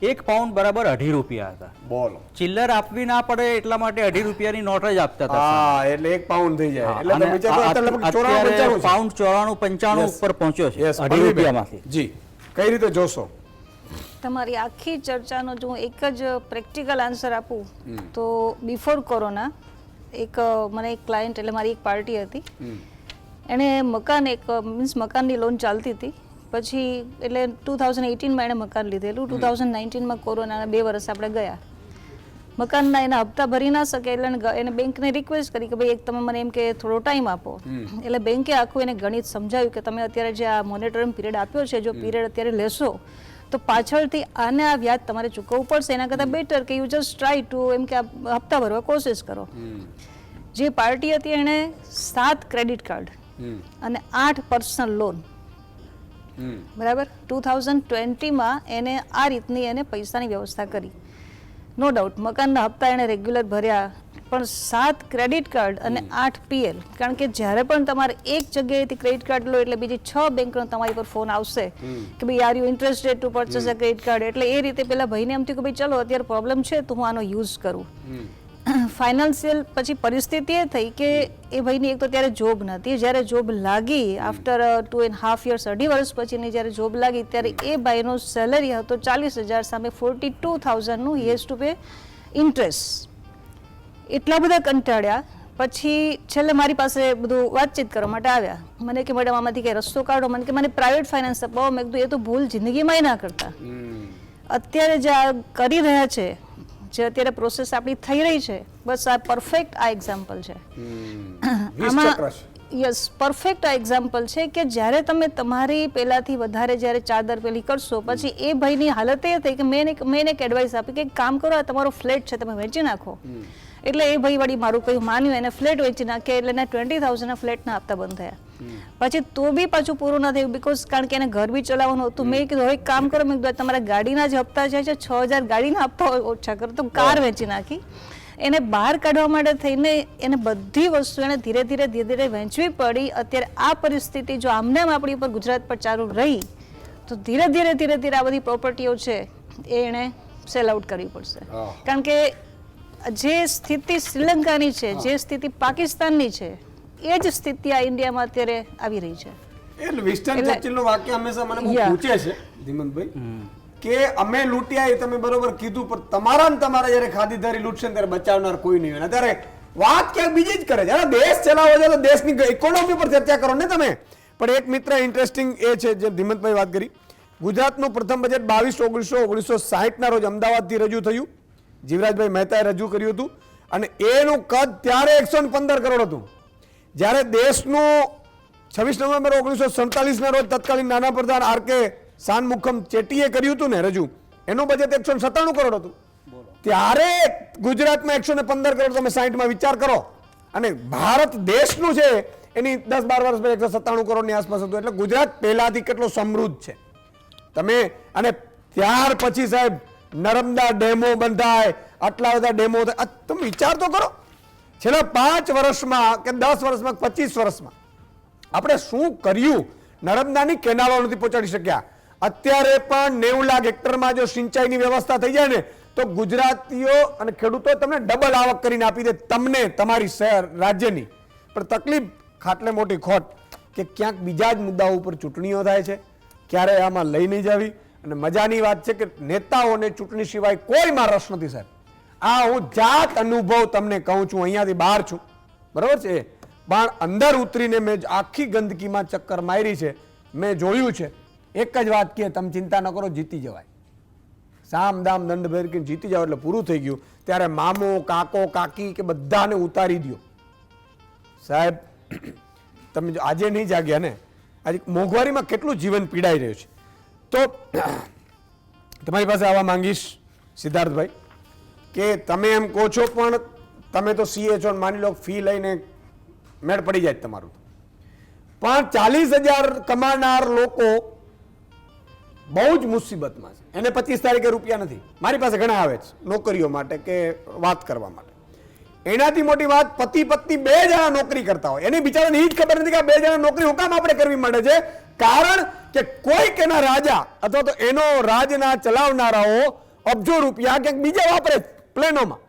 Speaker 4: 1 પાઉન્ડ બરાબર 2.5 રૂપિયા હતા.
Speaker 1: બોલો.
Speaker 4: ચિલ્લર આપવી ના પડે એટલા માટે 2.5 રૂપિયાની નોટ જ આપતા હતા.
Speaker 1: હા, એટલે 1 પાઉન્ડ થઈ જાય. એટલે
Speaker 4: અને
Speaker 1: તમે વિચારો અત્યારે લગભગ 94,
Speaker 4: અત્યારે
Speaker 1: 95 છે.
Speaker 4: Pound 94-95
Speaker 1: Yes.
Speaker 4: ઉપર પહોંચ્યો છે
Speaker 1: Yes,
Speaker 4: 2.5
Speaker 1: પલ્લવીબેન.
Speaker 4: રૂપિયામાંથી.
Speaker 1: જી, કઈ રીતે જોશો?
Speaker 6: તમારી આખી ચર્ચાનો જો હું એક જ પ્રેક્ટિકલ આન્સર આપું તો બિફોર કોરોના મને એક ક્લાયન્ટ એટલે મારી એક પાર્ટી હતી, એણે મકાન મીન્સ મકાનની લોન ચાલતી હતી. પછી એટલે 2018માં એણે મકાન લીધેલું, 2019માં કોરોનાના 2 વર્ષ આપણે ગયા. મકાનના એના હપ્તા ભરી ના શકે એટલે એને બેંકને રિક્વેસ્ટ કરી કે ભાઈ એક તમે મને એમ કે થોડો ટાઈમ આપો. એટલે બેંકે આખું એને ગણિત સમજાવ્યું કે તમે અત્યારે જે આ મોનેટરિંગ પીરિયડ આપ્યો છે, જો પીરિયડ અત્યારે લેશો તો પાછળથી આને આ વ્યાજ તમારે ચૂકવવું પડશે. એના કરતાં બેટર કે યુ જસ્ટ ટ્રાય ટુ એમ કે આ હપ્તા ભરવા કોશિશ કરો. જે પાર્ટી હતી એણે 7 ક્રેડિટ કાર્ડ અને 8 પર્સનલ લોન, બરાબર, 2020માં એને આ રીતની એને પૈસાની વ્યવસ્થા કરી. નો ડાઉટ મકાનના હપ્તા એણે રેગ્યુલર ભર્યા, પણ 7 ક્રેડિટ કાર્ડ અને 8 પીએલ. કારણ કે જ્યારે પણ તમારે એક જગ્યાએથી ક્રેડિટ કાર્ડ લો એટલે બીજી 6 બેંકનો તમારી પર ફોન આવશે કે ભાઈ are you interested to purchase a credit card. એટલે એ રીતે પેલા ભાઈને એમ થયું કે ભાઈ ચલો અત્યારે પ્રોબ્લેમ છે તો હું આનો યુઝ કરું. ફાઇનાન્શિયલ પછી પરિસ્થિતિ એ થઈ કે એ ભાઈની એક તો ત્યારે જોબ નથી. જ્યારે જોબ લાગી આફ્ટર 2.5 years, 2.5 વર્ષ પછીની જ્યારે જોબ લાગી ત્યારે એ ભાઈનો સેલરી હતો 40,000 સામે 42,000નું he has to pay interest. એટલા બધા કંટાળ્યા પછી છેલ્લે મારી પાસે બધું વાતચીત કરવા માટે આવ્યા. મને કે મેડમ આમાંથી કંઈ રસ્તો કાઢો. મને કે મને પ્રાઇવેટ ફાઇનાન્સ અપાવો. મેં કીધું એ તો ભૂલ જિંદગીમાં ના કરતા. અત્યારે જે આ કરી રહ્યા છે, જે અત્યારે પ્રોસેસ આપણી થઈ રહી છે, બસ આ પરફેક્ટ આ એક્ઝામ્પલ છે. આમાં યસ, પરફેક્ટ આ એક્ઝામ્પલ છે કે જ્યારે તમે તમારી પહેલાથી વધારે જ્યારે ચાદર પેલી કરશો પછી એ ભાઈની હાલત એ થઈ કે મેં એને એક એડવાઇસ આપી કે એક કામ કરો, આ તમારો ફ્લેટ છે તમે વેચી નાખો. એટલે એ ભાઈ વળી મારું કહ્યું માન્યું, એને ફ્લેટ વેચી નાખ્યા એટલે એના 20,000ના ફ્લેટના હપ્તા બંધ થયા. પછી તો બી પાછું પૂરું ના થયું બીકોઝ કારણ કે એને ઘર બી ચલાવવાનું હતું. મેં કીધું હવે એક કામ કરો, મેં કીધું તમારા ગાડીના જે હપ્તા છે 6,000 ગાડીના હપ્તા ઓછા કરો, તો કાર વેચી નાખી. એને બહાર કાઢવા માટે થઈને એને બધી વસ્તુ એને ધીરે ધીરે વહેંચવી પડી. અત્યારે આ પરિસ્થિતિ જો આમને આપણી ઉપર ગુજરાત પર ચાલુ રહી તો ધીરે ધીરે આ બધી પ્રોપર્ટીઓ છે એ એણે સેલ આઉટ કરવી પડશે. કારણ કે જે સ્થિતિ શ્રીલંકાની છે, જે સ્થિતિ પાકિસ્તાનની છે, એ જ સ્થિતિ આ ઇન્ડિયામાં અત્યારે આવી રહી છે.
Speaker 1: એટલે વિન્સ્ટન ચર્ચિલનું વાક્ય હંમેશા મને બહુ પૂછે છે ધીમંતભાઈ કે અમે લૂંટ્યા એ તમે બરોબર કીધું, પણ તમારા ને તમારા જયારે ખાદીધારી લૂંટશે ત્યારે બચાવનાર કોઈ નહીં હોય. અત્યારે વાત ક્યાંક બીજી જ કરે છે. દેશ ચલાવો છે તો દેશની ઇકોનોમી પર ચર્ચા કરો ને તમે. પણ એક મિત્ર ઇન્ટરેસ્ટિંગ એ છે જે ધીમંતભાઈ વાત કરી, ગુજરાતનું પ્રથમ બજેટ 22/19/1960 રોજ અમદાવાદથી રજૂ થયું. જીવરાજભાઈ મહેતાએ રજૂ કર્યું હતું અને એનું કદ ત્યારે 115 કરોડ હતું. જ્યારે દેશનું 26 નવેમ્બર 1947 રોજ તત્કાલીન નાના પ્રધાન આર.કે. શાનમુખમ ચેટ્ટીએ કર્યું હતું ને રજૂ, એનું બજેટ 197 કરોડ હતું. ત્યારે ગુજરાતમાં 115 કરોડ, તમે 60માં વિચાર કરો. અને ભારત દેશનું છે એની 10-12 વર્ષ પહેલા 197 કરોડની આસપાસ હતું. એટલે ગુજરાત પહેલાથી કેટલો સમૃદ્ધ છે તમે. અને ત્યાર પછી સાહેબ નર્મદા ડેમો બંધાય, આટલા બધા ડેમો થાય. તમે વિચાર તો કરો, છેલ્લા 5 વર્ષમાં કે 10 વર્ષમાં 25 વર્ષમાં આપણે શું કર્યું. નર્મદાની કેનાલો નથી પહોંચાડી શક્યા. અત્યારે પણ 90 લાખ હેક્ટરમાં જો સિંચાઈની વ્યવસ્થા થઈ જાય ને તો ગુજરાતીઓ અને ખેડૂતો તમને ડબલ આવક કરીને આપી દે, તમને તમારી શહેર રાજ્યની. પણ તકલીફ ખાટલે મોટી ખોટ કે ક્યાંક બીજા જ મુદ્દાઓ ઉપર ચૂંટણીઓ થાય છે, ક્યારે આમાં લઈ નહીં જાવી. અને મજાની વાત છે કે નેતાઓને ચૂંટણી સિવાય કોઈમાં રસ નથી સાહેબ. આ હું જાત અનુભવ તમને કહું છું, અહીંયાથી બહાર છું બરાબર છે, પણ અંદર ઉતરીને મેં આખી ગંદકીમાં ચક્કર મારી છે, મેં જોયું છે. એક જ વાત કે તમે ચિંતા ન કરો, જીતી જવાય. સામ દામ દંડ ભેર કે જીતી જાવ એટલે પૂરું થઈ ગયું. ત્યારે મામો કાકો કાકી કે બધાને ઉતારી દો સાહેબ. તમે જો આજે નહીં જાગ્યા ને, આજે મોંઘવારીમાં કેટલું જીવન પીડાઈ રહ્યું છે. તો તમારી પાસે આવવા માંગીશ સિદ્ધાર્થભાઈ કે તમે એમ કહો છો પણ તમે તો સીએ છો, માની લો ફી લઈને મેળ પડી જાય તમારું, પણ 40,000 કમાનાર લોકો બહુ જ મુસીબતમાં છે. એને 25 તારીખે રૂપિયા નથી. મારી પાસે ઘણા આવે છે નોકરીઓ માટે કે વાત કરવા માટે. એનાથી મોટી વાત પતિ પત્ની 2 જણા નોકરી કરતા હોય, એની બિચારાને એ જ ખબર નથી કે આ 2 જણા નોકરી હું કામ આપણે કરવી માંડે છે. કારણ કે કોઈક એના રાજા અથવા તો એનો રાજના ચલાવનારાઓ અબજો રૂપિયા ક્યાંક બીજા વાપરે પ્લેનોમાં.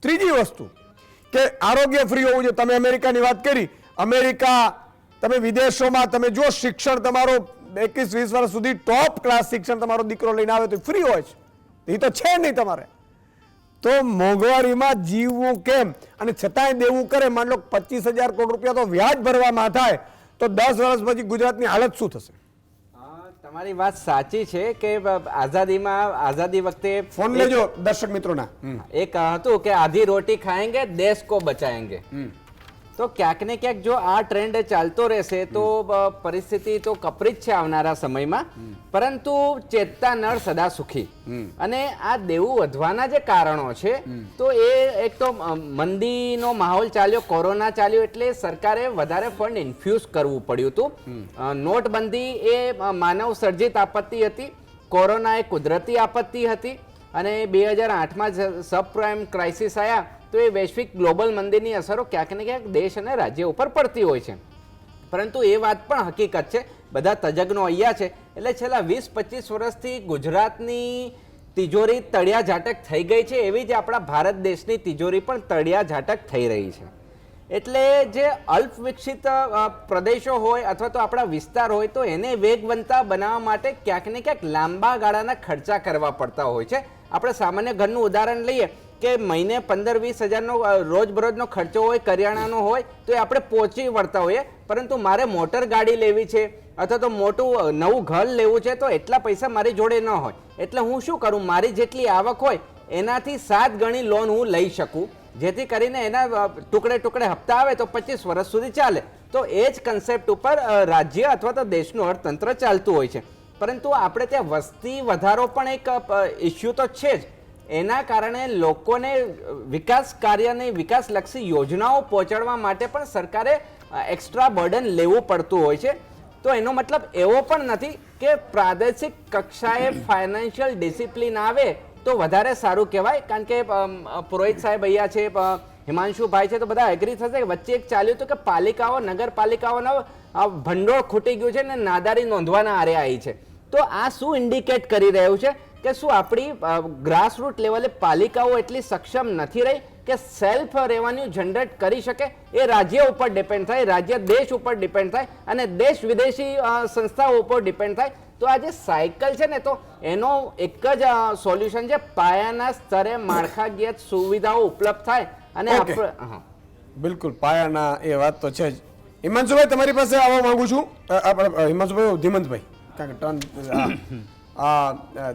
Speaker 1: ત્રીજી વસ્તુ કે આરોગ્ય ફ્રી હોવું જોઈએ. તમે અમેરિકાની વાત કરી, અમેરિકા તમે વિદેશોમાં તમે જો શિક્ષણ તમારો 21-20 વર્ષ સુધી ટોપ ક્લાસ શિક્ષણ તમારો દીકરો લઈને આવે તો ફ્રી હોય છે. એ તો છે નહીં તમારે. તો મોંઘવારીમાં જીવવું કેમ? અને છતાંય દેવું કરે. માન લો 25,000 કરોડ રૂપિયા તો વ્યાજ ભરવામાં થાય તો 10 વર્ષ પછી ગુજરાતની હાલત શું થશે?
Speaker 2: તમારી વાત સાચી છે કે આઝાદી વખતે
Speaker 1: ફોન લેજો દર્શક મિત્રોના.
Speaker 2: એક હતું કે આધી રોટી ખાएंगे દેશ કો બચાएंगे. તો ક્યાંક ને ક્યાંક જો આ ટ્રેન્ડ ચાલતો રહેશે તો પરિસ્થિતિ તો કપરી જ છે આવનારા સમયમાં. પરંતુ ચેતતા નર સદા સુખી. અને આ દેવું વધવાના જે કારણો છે તો એ એક તો મંદીનો માહોલ ચાલ્યો, કોરોના ચાલ્યો એટલે સરકારે વધારે ફંડ ઇન્ફ્યુઝ કરવું પડ્યું હતું. નોટબંધી એ માનવ સર્જિત આપત્તિ હતી, કોરોના એ કુદરતી આપત્તિ હતી, અને 2008માં સબપ્રાઇમ ક્રાઇસિસ આવ્યા તો એ વૈશ્વિક ગ્લોબલ મંદીની અસરો ક્યાંક ને ક્યાંક દેશ અને રાજ્ય ઉપર પડતી હોય છે. પરંતુ એ વાત પણ હકીકત છે, બધા તજજ્ઞો અહીંયા છે, એટલે છેલ્લા 20-25 વર્ષથી ગુજરાતની તિજોરી તળિયા ઝાટક થઈ ગઈ છે, એવી જ આપણા ભારત દેશની તિજોરી પણ તળિયા ઝાટક થઈ રહી છે. એટલે જે અલ્પ વિકસિત પ્રદેશો હોય અથવા તો આપણા વિસ્તાર હોય તો એને વેગવંતા બનાવવા માટે ક્યાંક ને ક્યાંક લાંબા ગાળાના ખર્ચા કરવા પડતા હોય છે. આપણે સામાન્ય ઘરનું ઉદાહરણ લઈએ કે મહિને 15-20 હજારનો રોજબરોજનો ખર્ચો હોય, કરિયાણાનો હોય તો એ આપણે પહોંચી વળતા હોઈએ. પરંતુ મારે મોટર ગાડી લેવી છે અથવા તો મોટું નવું ઘર લેવું છે તો એટલા પૈસા મારી જોડે ન હોય. એટલે હું શું કરું, મારી જેટલી આવક હોય એનાથી 7 ગણી લોન હું લઈ શકું, જેથી કરીને એના ટુકડે ટુકડે હપ્તા આવે તો 25 વર્ષ સુધી ચાલે. તો એ જ કન્સેપ્ટ ઉપર રાજ્ય અથવા તો દેશનું અર્થતંત્ર ચાલતું હોય છે. પરંતુ આપણે ત્યાં વસ્તી વધારો પણ એક ઇસ્યુ તો છે જ. એના કારણે લોકોને વિકાસ કાર્યની વિકાસલક્ષી યોજનાઓ પહોંચાડવા માટે પણ સરકારે એક્સ્ટ્રા બર્ડન લેવું પડતું હોય છે. તો એનો મતલબ એવો પણ નથી કે પ્રાદેશિક કક્ષાએ ફાઇનાન્શિયલ ડિસિપ્લિન આવે તો વધારે સારું કહેવાય. કારણ કે પુરોહિત સાહેબ અહીંયા છે, હિમાંશુભાઈ છે, તો બધા એગ્રી થશે. વચ્ચે એક ચાલ્યું હતું કે પાલિકાઓ નગરપાલિકાઓનો ભંડોળ ખૂટી ગયું છે ને નાદારી નોંધવાના આરે આવી છે. તો આ શું ઇન્ડિકેટ કરી રહ્યું છે કે શું આપણી ગ્રાસરૂટ લેવલે પાલિકાઓ એટલી સક્ષમ નથી રહી કે સેલ્ફ રેવન્યુ જનરેટ કરી શકે? એ રાજ્ય ઉપર ડિપેન્ડ થાય, રાજ્ય દેશ ઉપર ડિપેન્ડ થાય અને દેશ વિદેશી સંસ્થાઓ ઉપર ડિપેન્ડ થાય. તો આ જે સાયકલ છે ને તો એનો એક જ સોલ્યુશન છે, પાયાના સ્તરે માળખાકીય સુવિધાઓ ઉપલબ્ધ થાય અને
Speaker 1: બિલકુલ પાયાના એ વાત તો છે જ. હિમાંશુભાઈ તમારી પાસે આવવા માંગુ છું. હિમાંશુભાઈ, ધીમંતભાઈ, કારણ કે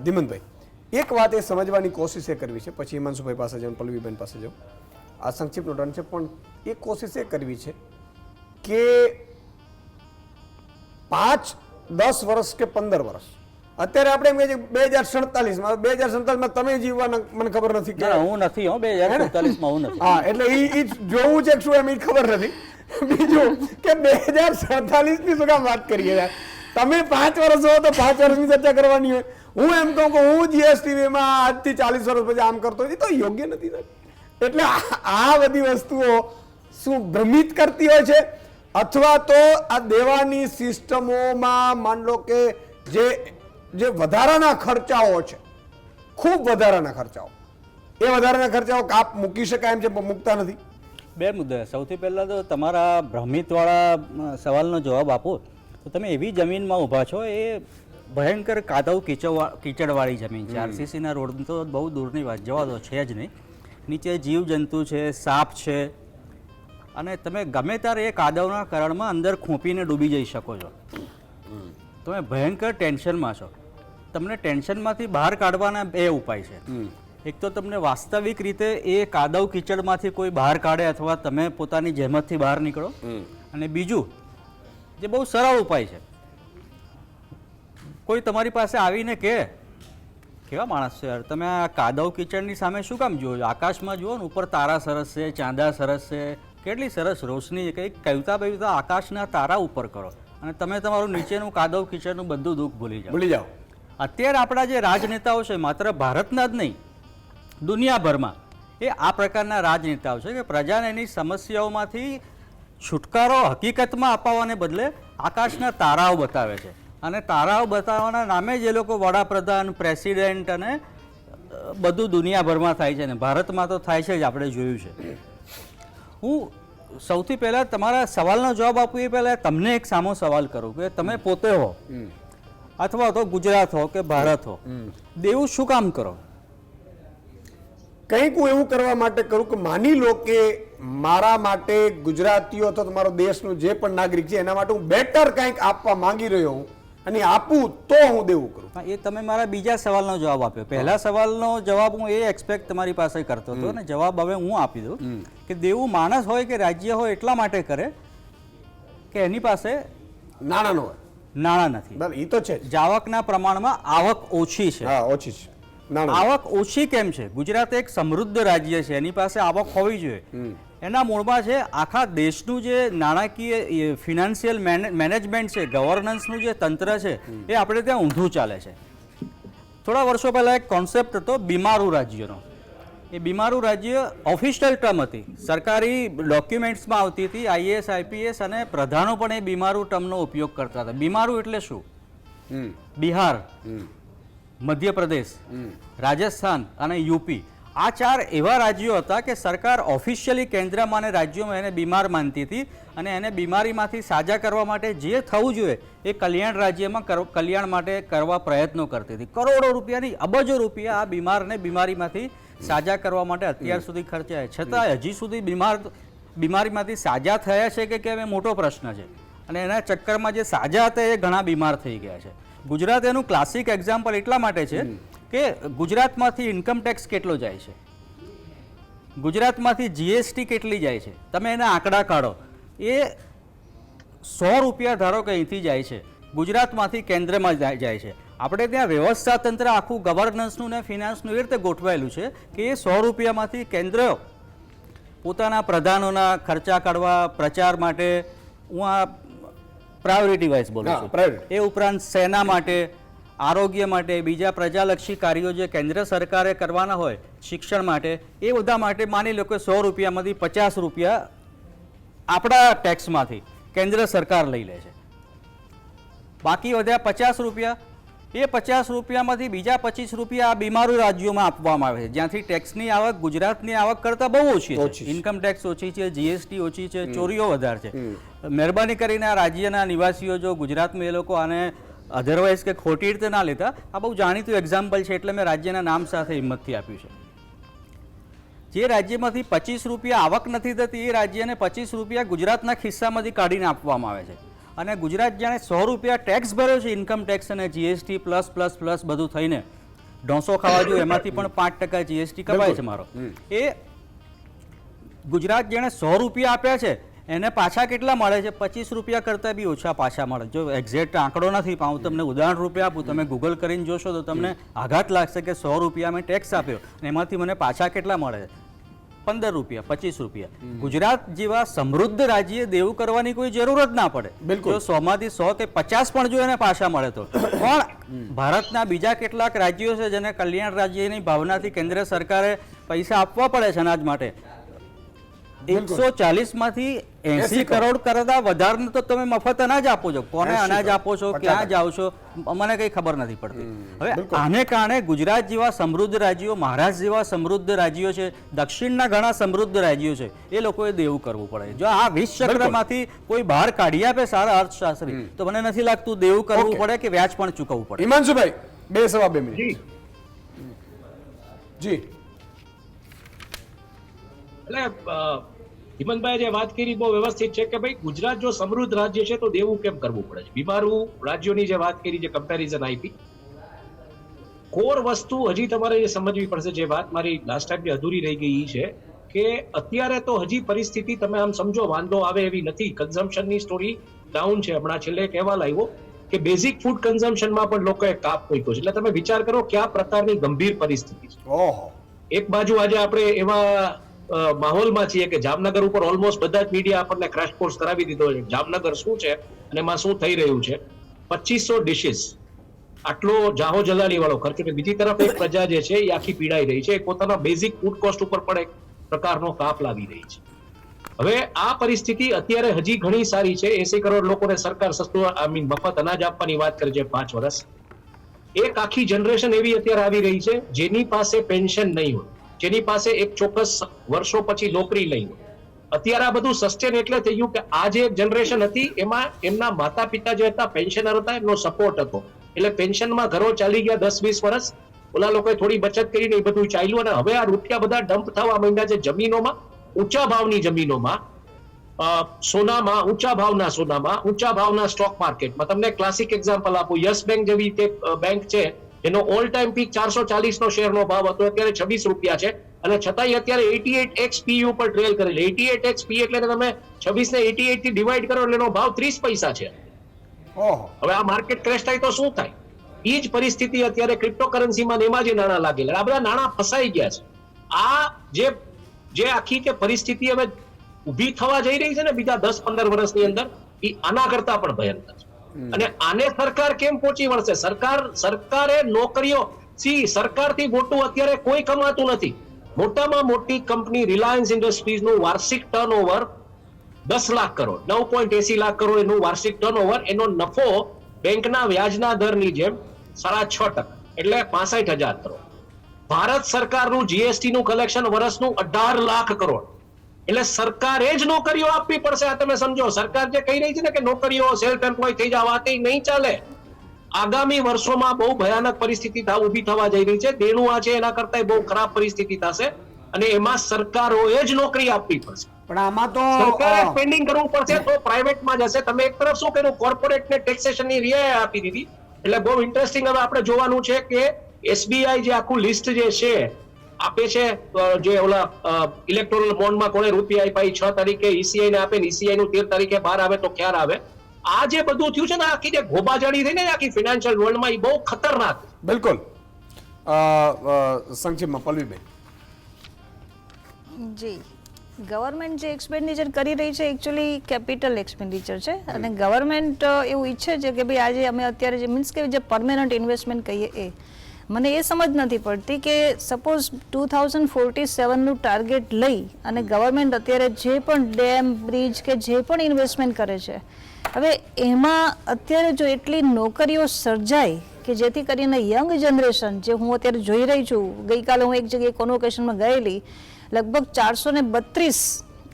Speaker 1: ધીમંતભાઈ, એક વાત એ સમજવાની કોશિશ એ કરવી છે, પછી હિમાંશુભાઈ પાસે જાઉં, પલ્લવીબેન પાસે જાઉં. આ સંક્ષિપ્તનો ટર્ન છે, પણ એક કોશિશ એ કરવી છે કે 5, 10 વર્ષ કે 15 વર્ષ, અત્યારે આપણે એમ કહીએ 2047માં, 2047માં તમે જીવવાના મને ખબર નથી કે
Speaker 4: હું નથી, 2047માં હું નથી.
Speaker 1: હા, એટલે ઈ જોવું છે શું એમ ઈ ખબર નથી. બીજું કે 2047 ની શું કામ વાત કરીએ યાર? તમે 5 વર્ષ હો તો 5 વર્ષની ચર્ચા કરવાની હોય. હું એમ કહું કે હું જીએસટી માં આજથી 40 વર્ષ પછી આમ કરતો, એ તો યોગ્ય નથી સાહેબ. એટલે આ બધી વસ્તુઓ શું ભ્રમિત કરતી હોય છે, અથવા તો આ દેવાની સિસ્ટમોમાં માન લો કે જે વધારાના ખર્ચાઓ છે, ખૂબ વધારાના ખર્ચાઓ, એ વધારાના ખર્ચાઓ કાપ મૂકી શકાય એમ છે પણ મૂકતા નથી.
Speaker 4: બે મુદ્દા. સૌથી પહેલાં તો તમારા ભ્રમિતવાળા સવાલનો જવાબ આપો તો તમે એવી જમીનમાં ઊભા છો, એ ભયંકર કાદવ કીચડવાળી જમીન છે. આરસીસીના રોડ તો બહુ દૂરની વાત, જવા દો, છે જ નહીં. નીચે જીવજંતુ છે, સાપ છે, અને તમે ગમે ત્યારે એ કાદવના કારણમાં અંદર ખૂંપીને ડૂબી જઈ શકો છો. તમે ભયંકર ટેન્શનમાં છો. તમને ટેન્શનમાંથી બહાર કાઢવાના 2 ઉપાય છે. એક તો તમને વાસ્તવિક રીતે એ કાદવ કીચડમાંથી કોઈ બહાર કાઢે, અથવા તમે પોતાની જહેમતથી બહાર નીકળો. અને બીજું જે બહુ સરળ ઉપાય છે, કોઈ તમારી પાસે આવીને કે કેવા માણસ છે યાર, તમે આ કાદવ કીચડની સામે શું કામ જુઓ છો? આકાશમાં જુઓ ને, ઉપર તારા સરસ છે, ચાંદા સરસ છે, કેટલી સરસ રોશની છે. કંઈક કવિતા બવિતા આકાશના તારા ઉપર કરો અને તમે તમારું નીચેનું કાદવ કીચડનું બધું દુઃખ ભૂલી જાઓ. અત્યારે આપણા જે રાજનેતાઓ છે, માત્ર ભારતના જ નહીં, દુનિયાભરમાં એ આ પ્રકારના રાજનેતાઓ છે કે પ્રજાને એની સમસ્યાઓમાંથી છુટકારો હકીકતમાં અપાવવાને બદલે આકાશના તારાઓ બતાવે છે. અને તારાઓ બતાવવાના નામે જે લોકો વડાપ્રધાન, પ્રેસિડેન્ટ અને બધું દુનિયાભરમાં થાય છે, ને ભારતમાં તો થાય છે જ, આપણે જોયું છે. હું સૌથી પહેલાં તમારા સવાલનો જવાબ આપું એ પહેલાં તમને એક સામો સવાલ કરું કે તમે પોતે હો, અથવા તો ગુજરાત હો કે ભારત હો, દેવું શું કામ કરો?
Speaker 1: કંઈક હું એવું કરવા માટે કરું કે માની લો કે મારા માટે ગુજરાતીઓ અથવા તમારો દેશનો જે પણ નાગરિક છે એના માટે હું બેટર કંઈક આપવા માંગી રહ્યો હું, અને આપું તો હું દેવું કરું.
Speaker 4: એ તમે મારા બીજા સવાલનો જવાબ આપ્યો. પહેલા સવાલનો જવાબ હું એ એક્સપેક્ટ તમારી પાસે કરતો હતો, ને જવાબ હવે હું આપી દઉં કે દેવું માણસ હોય કે રાજ્ય હોય એટલા માટે કરે કે એની પાસે
Speaker 1: નાણાં હોય,
Speaker 4: નાણાં નથી.
Speaker 1: બરાબર, એ તો છે.
Speaker 4: જાવકના પ્રમાણમાં આવક ઓછી છે.
Speaker 1: હા, ઓછી છે.
Speaker 4: આવક ઓછી કેમ છે? ગુજરાત એક સમૃદ્ધ રાજ્ય છે, એની પાસે આવક હોવી જોઈએ. એના મૂળમાં છે આખા દેશનું જે નાણાકીય ફિનાન્શિયલ મેનેજમેન્ટ છે, ગવર્નન્સનું જે તંત્ર છે, એ આપણે ત્યાં ઊંધું ચાલે છે. થોડા વર્ષો પહેલાં એક કોન્સેપ્ટ હતો બીમારું રાજ્યનો. એ બીમારું રાજ્ય ઓફિશિયલ ટર્મ હતી, સરકારી ડોક્યુમેન્ટ્સમાં આવતી હતી. આઈએએસ, આઈપીએસ અને પ્રધાનો પણ એ બીમારું ટર્મનો ઉપયોગ કરતા હતા. બીમારું એટલે શું? બિહાર, મધ્યપ્રદેશ, રાજસ્થાન અને યુપી, આ 4 એવા રાજ્યો હતા કે સરકાર ઓફિશિયલી કેન્દ્રમાં અને રાજ્યોમાં એને બીમાર માનતી હતી, અને એને બીમારીમાંથી સાજા કરવા માટે જે થવું જોઈએ એ કલ્યાણ રાજ્યમાં કલ્યાણ માટે કરવા પ્રયત્નો કરતી હતી. કરોડો રૂપિયાની, અબજો રૂપિયા આ બીમારને બીમારીમાંથી સાજા કરવા માટે અત્યાર સુધી ખર્ચાય, છતાં હજી સુધી બીમારીમાંથી સાજા થયા છે કે કેમ એ મોટો પ્રશ્ન છે. અને એના ચક્કરમાં જે સાજા હતા એ ઘણા બીમાર થઈ ગયા છે. ગુજરાત એનું ક્લાસિક એક્ઝામ્પલ એટલા માટે છે કે ગુજરાતમાંથી ઇન્કમ ટેક્સ કેટલો જાય છે, ગુજરાતમાંથી જીએસટી કેટલી જાય છે, તમે એના આંકડા કાઢો. એ 100 રૂપિયા ધારો કે અહીંથી જાય છે, ગુજરાતમાંથી કેન્દ્રમાં જાય છે. આપણે ત્યાં વ્યવસ્થા તંત્ર આખું ગવર્નન્સનું ને ફિનાન્સનું એ રીતે ગોઠવાયેલું છે કે એ 100 રૂપિયામાંથી કેન્દ્ર પોતાના પ્રધાનોના ખર્ચા કાઢવા, પ્રચાર માટે, હું આ પ્રાયોરિટી વાઇઝ બોલું છું, એ ઉપરાંત સેના માટે, આરોગ્ય માટે, બીજા પ્રજાલક્ષી કાર્યો જે કેન્દ્ર સરકારે કરવાના હોય, શિક્ષણ માટે, એ બધા માટે માની લો કે 100 રૂપિયામાંથી 50 રૂપિયા આપણા ટેક્સમાંથી કેન્દ્ર સરકાર લઈ લે છે. બાકી વધ્યા 50 રૂપિયા. એ 50 રૂપિયામાંથી બીજા 25 રૂપિયા આ બીમારું રાજ્યોમાં આપવામાં આવે છે, જ્યાંથી ટેક્સની આવક ગુજરાતની આવક કરતાં બહુ ઓછી છે. ઇન્કમ ટેક્સ ઓછી છે, જીએસટી ઓછી છે, ચોરીઓ વધારે છે. મહેરબાની કરીને આ રાજ્યના નિવાસીઓ જો ગુજરાતમાં એ લોકો આને અધરવાઇઝ કે ખોટી રીતે ના લેતા, આ બહુ જાણીતું એક્ઝામ્પલ છે એટલે મેં રાજ્યના નામ સાથે હિંમતથી આપ્યું છે. જે રાજ્યમાંથી 25 રૂપિયા આવક નથી થતી એ રાજ્યને 25 રૂપિયા ગુજરાતના ખિસ્સામાંથી કાઢીને આપવામાં આવે છે. અને ગુજરાત જાણે 100 રૂપિયા ટેક્સ ભર્યો છે, ઇન્કમ ટેક્સ અને જીએસટી પ્લસ પ્લસ પ્લસ બધું થઈને ઢોસો ખાવા જોઈએ એમાંથી પણ 5% જીએસટી કપાય છે મારો. એ ગુજરાત જેણે 100 રૂપિયા આપ્યા છે એને પાછા કેટલા મળે છે? 25 રૂપિયા કરતાં બી ઓછા પાછા મળે. જો એક્ઝેક્ટ આંકડો નથી પણ હું તમને ઉદાહરણ રૂપે આપું, તમે ગૂગલ કરીને જોશો તો તમને આઘાત લાગશે કે 100 રૂપિયા મેં ટેક્સ આપ્યો અને એમાંથી મને પાછા કેટલા મળે છે? 15 રૂપિયા, 25 રૂપિયા. ગુજરાત જેવા સમૃદ્ધ રાજ્ય દેવું કરવાની કોઈ જરૂર જ ના પડે. જો 100 માંથી 100 કે 50 પણ જો એને પાછા મળે તો. પણ ભારતના બીજા કેટલાક રાજ્યો છે જેને કલ્યાણ રાજ્યની ભાવનાથી કેન્દ્ર સરકારે પૈસા આપવા પડે છે અનાજ માટે. 140 માંથી 80 કરોડ કરતા વધારે તો તમે મફત અનાજ આપો છો. કોને અનાજ આપો છો, ક્યાં જાઓ છો, મને કઈ ખબર નથી પડતી. હવે આને કારણે ગુજરાત જેવા સમૃદ્ધ રાજ્યો, મહારાષ્ટ્ર જેવા સમૃદ્ધ રાજ્યો છે, દક્ષિણના ઘણા સમૃદ્ધ રાજ્યો છે, એ લોકોએ દેવું કરવું પડે. જો આ 20 ચક્રમાંથી કોઈ બહાર કાઢી આપે સારા અર્થશાસ્ત્રી તો મને નથી લાગતું દેવું કરવું પડે કે વ્યાજ પણ ચૂકવવું પડે.
Speaker 1: હિમાંશુભાઈ 2 મિનિટ. જી
Speaker 5: એટલે હિમંતભાઈ જે વાત કરી બહુ વ્યવસ્થિત છે કે ભાઈ ગુજરાત જો સમૃદ્ધ રાજ્ય છે તો દેવું કેમ કરવું પડે છે. બીમારું રાજ્યોની જે વાત કરી, જે કમ્પેરિઝન આપી, કોર વસ્તુ હજી તમારે જે સમજવી પડશે, જે વાત મારી લાસ્ટ ટાઈમ અધૂરી રહી ગઈ છે કે અત્યારે તો હજી પરિસ્થિતિ તમે આમ સમજો વાંધો આવે એવી નથી. કન્ઝમ્પશનની સ્ટોરી ડાઉન છે. હમણાં છેલ્લે એક અહેવાલ આવ્યો કે બેઝિક ફૂડ કન્ઝમ્પશનમાં પણ લોકોએ કાપ મૂક્યો છે. એટલે તમે વિચાર કરો કયા પ્રકારની ગંભીર પરિસ્થિતિ છે.
Speaker 1: ઓહો.
Speaker 5: એક બાજુ આજે આપણે એવા માહોલમાં છીએ કે જામનગર ઉપર ઓલમોસ્ટ બધા જ મીડિયા આપણને ક્રેશ કોર્સ કરાવી દીધો છે. જામનગર શું છે અને એમાં શું થઈ રહ્યું છે. 2500 ડિશિસ, આટલો જાહો જલાલી વાળો ખર્ચો. બીજી તરફ એક પ્રજા જે છે એ આખી પીડાઈ રહી છે, પોતાના બેઝિક ફૂડ કોસ્ટ ઉપર પણ એક પ્રકારનો કાપ લાવી રહી છે. હવે આ પરિસ્થિતિ અત્યારે હજી ઘણી સારી છે. 80 કરોડ લોકોને સરકાર સસ્તું મફત અનાજ આપવાની વાત કરે છે 5 વર્ષ. એક આખી જનરેશન એવી અત્યારે આવી રહી છે જેની પાસે પેન્શન નહીં હોય, જેની પાસે એક ચોક્કસ વર્ષો પછી નોકરી લઈ હોય. અત્યારે આ બધું સસ્ટેન એટલે થઈ ગયું કે આ જે જનરેશન હતી એમાં એમના માતા પિતા જે હતા પેન્શનર હતા, એમનો સપોર્ટ હતો, એટલે પેન્શનમાં ઘરો ચાલી ગયા 10-20 વર્ષ. ઓલા લોકોએ થોડી બચત કરીને એ બધું ચાલ્યું અને હવે આ રૂપિયા બધા ડમ્પ થવા માંડ્યા છે જમીનોમાં, ઊંચા ભાવની જમીનોમાં, સોનામાં, ઊંચા ભાવના સોનામાં, ઊંચા ભાવના સ્ટોક માર્કેટમાં. તમને ક્લાસિક એક્ઝામ્પલ આપું, યસ બેંક જેવી તે બેંક છે એનો ઓલ ટાઈમ પીક 440 નો શેરનો ભાવ હતો, અત્યારે 26 રૂપિયા છે અને છતાંય અત્યારે 88x PE ઉપર ટ્રેલ કરે છે. 88x PE એટલે તમે 26 ને 88 થી ડિવાઈડ કરો એટલે એનો ભાવ 30 પૈસા છે. હવે આ માર્કેટ ક્રેશ થાય તો શું થાય? એ જ પરિસ્થિતિ અત્યારે ક્રિપ્ટોકરન્સીમાં એમાં જે નાણાં લાગેલા, આ બધા નાણાં ફસાઈ ગયા છે. આ જે આખી કે પરિસ્થિતિ હવે ઊભી થવા જઈ રહી છે ને બીજા 10-15 વર્ષની અંદર, એ આના કરતા પણ ભયંકર છે. અને આને સરકાર કેમ પહોંચી વળશે? સરકારે નોકરીઓ, સરકારથી મોટું અત્યારે કોઈ કમાતું નથી. મોટામાં મોટી કંપની રિલાયન્સ ઇન્ડસ્ટ્રીઝનું વાર્ષિક ટર્નઓવર 10 લાખ કરોડ, 9.80 લાખ કરોડ એનું વાર્ષિક ટર્નઓવર. એનો નફો બેંકના વ્યાજના દરની જેમ 6.5%, એટલે 65,000 કરોડ. ભારત સરકારનું જીએસટી નું કલેક્શન વર્ષનું 18 લાખ કરોડ. એટલે સરકારે જ નોકરીઓ આપવી પડશે. આ તમે સમજો, સરકાર જે કહી રહી છે ને કે નોકરીઓ સેલ્ફ એમ્પ્લોય થઈ જવા, તે નહીં ચાલે. આગામી વર્ષોમાં બહુ ભયાનક પરિસ્થિતિ ઊભી થવા જઈ રહી છે. દેણું આ છે એના કરતા બહુ ખરાબ પરિસ્થિતિ થશે અને એમાં સરકારોએ જ નોકરી આપવી પડશે.
Speaker 1: પણ આમાં તો
Speaker 5: સરકારે સ્પેન્ડિંગ કરવું પડશે તો પ્રાઇવેટમાં જશે. તમે એક તરફ શું કર્યું, કોર્પોરેટને ટેક્સેશનની રિયાયત આપી દીધી. એટલે બહુ ઇન્ટરેસ્ટિંગ હવે આપણે જોવાનું છે કે SBI જે આખું લિસ્ટ જે છે આપે છે, જે ઓલા ઇલેક્ટોરલ બોન્ડમાં કોણે રૂપિયા આપ્યા 6 તારીખે ECI ને આપે, ECI નું 13 તારીખે બહાર આવે તો ખ્યાલ આવે. આ જે બધું થયું છે ને, આખી જે ગોબાજાડી થઈ ને આખી ફિનાન્શિયલ વર્લ્ડમાં, એ બહુ ખતરનાક.
Speaker 1: બિલકુલ. સંક્ષિપ્તમાં પલ્લવીબેન.
Speaker 6: જી, ગવર્મેન્ટ જે એક્સપેન્ડિચર કરી રહી છે એકચ્યુઅલી કેપિટલ એક્સપેન્ડિચર છે અને ગવર્મેન્ટ એવું ઈચ્છે છે કે ભાઈ આજે અમે અત્યારે જે મીન્સ કે જે પરમેનન્ટ ઇન્વેસ્ટમેન્ટ કહીએ એ મને એ સમજ નથી પડતી કે સપોઝ 2047નું ટાર્ગેટ લઈ અને ગવર્મેન્ટ અત્યારે જે પણ ડેમ, બ્રિજ કે જે પણ ઇન્વેસ્ટમેન્ટ કરે છે, હવે એમાં અત્યારે જો એટલી નોકરીઓ સર્જાય કે જેથી કરીને યંગ જનરેશન, જે હું અત્યારે જોઈ રહી છું, ગઈકાલે હું એક જગ્યાએ કોન્વોકેશનમાં ગયેલી, લગભગ 432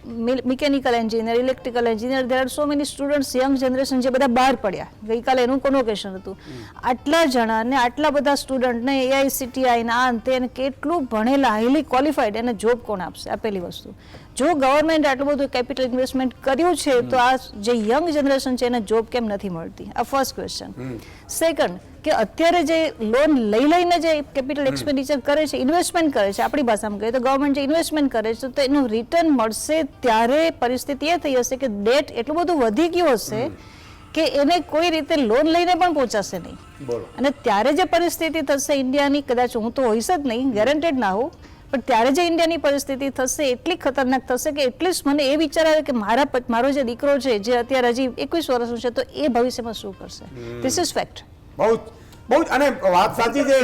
Speaker 6: mechanical engineer, electrical engineer, there are so many students, young generation જે બધા બહાર પડ્યા. ગઈકાલે એનું કોન્વોકેશન હતું. આટલા જણાને, આટલા બધા સ્ટુડન્ટને AICTI ના અંતે એને કેટલું ભણેલા, હાઈલી ક્વોલિફાઈડ, એને જોબ કોણ આપશે? આ પહેલી વસ્તુ. જો ગવર્મેન્ટ આટલું બધું કેપિટલ ઇન્વેસ્ટમેન્ટ કર્યું છે તો આ જે યંગ જનરેશન છે એને જોબ કેમ નથી મળતી? આ ફર્સ્ટ ક્વેશ્ચન. સેકન્ડ, કે અત્યારે જે લોન લઈ લઈને જે કેપિટલ એક્સપેન્ડિચર કરે છે, ઇન્વેસ્ટમેન્ટ કરે છે, આપણી ભાષામાં કહીએ તો ગવર્મેન્ટ જે ઇન્વેસ્ટમેન્ટ કરે છે તો એનું રિટર્ન મળશે ત્યારે પરિસ્થિતિ એ થઈ હશે કે ડેટ એટલું બધું વધી ગયું હશે કે એને કોઈ રીતે લોન લઈને પણ પહોંચાશે નહીં. અને ત્યારે જે પરિસ્થિતિ થશે ઇન્ડિયાની, કદાચ હું તો હોઈશ જ નહીં, ગેરંટેડ ના હોઉં, પણ ત્યારે જે ઇન્ડિયાની પરિસ્થિતિ થશે એટલી ખતરનાક થશે કે એટલીસ્ટ મને એ વિચાર આવે કે મારો જે દીકરો છે જે અત્યારે હજી 21 વર્ષનો છે તો એ ભવિષ્યમાં શું કરશે? This is fact.
Speaker 1: બહુ જ અને વાત સાચી છે.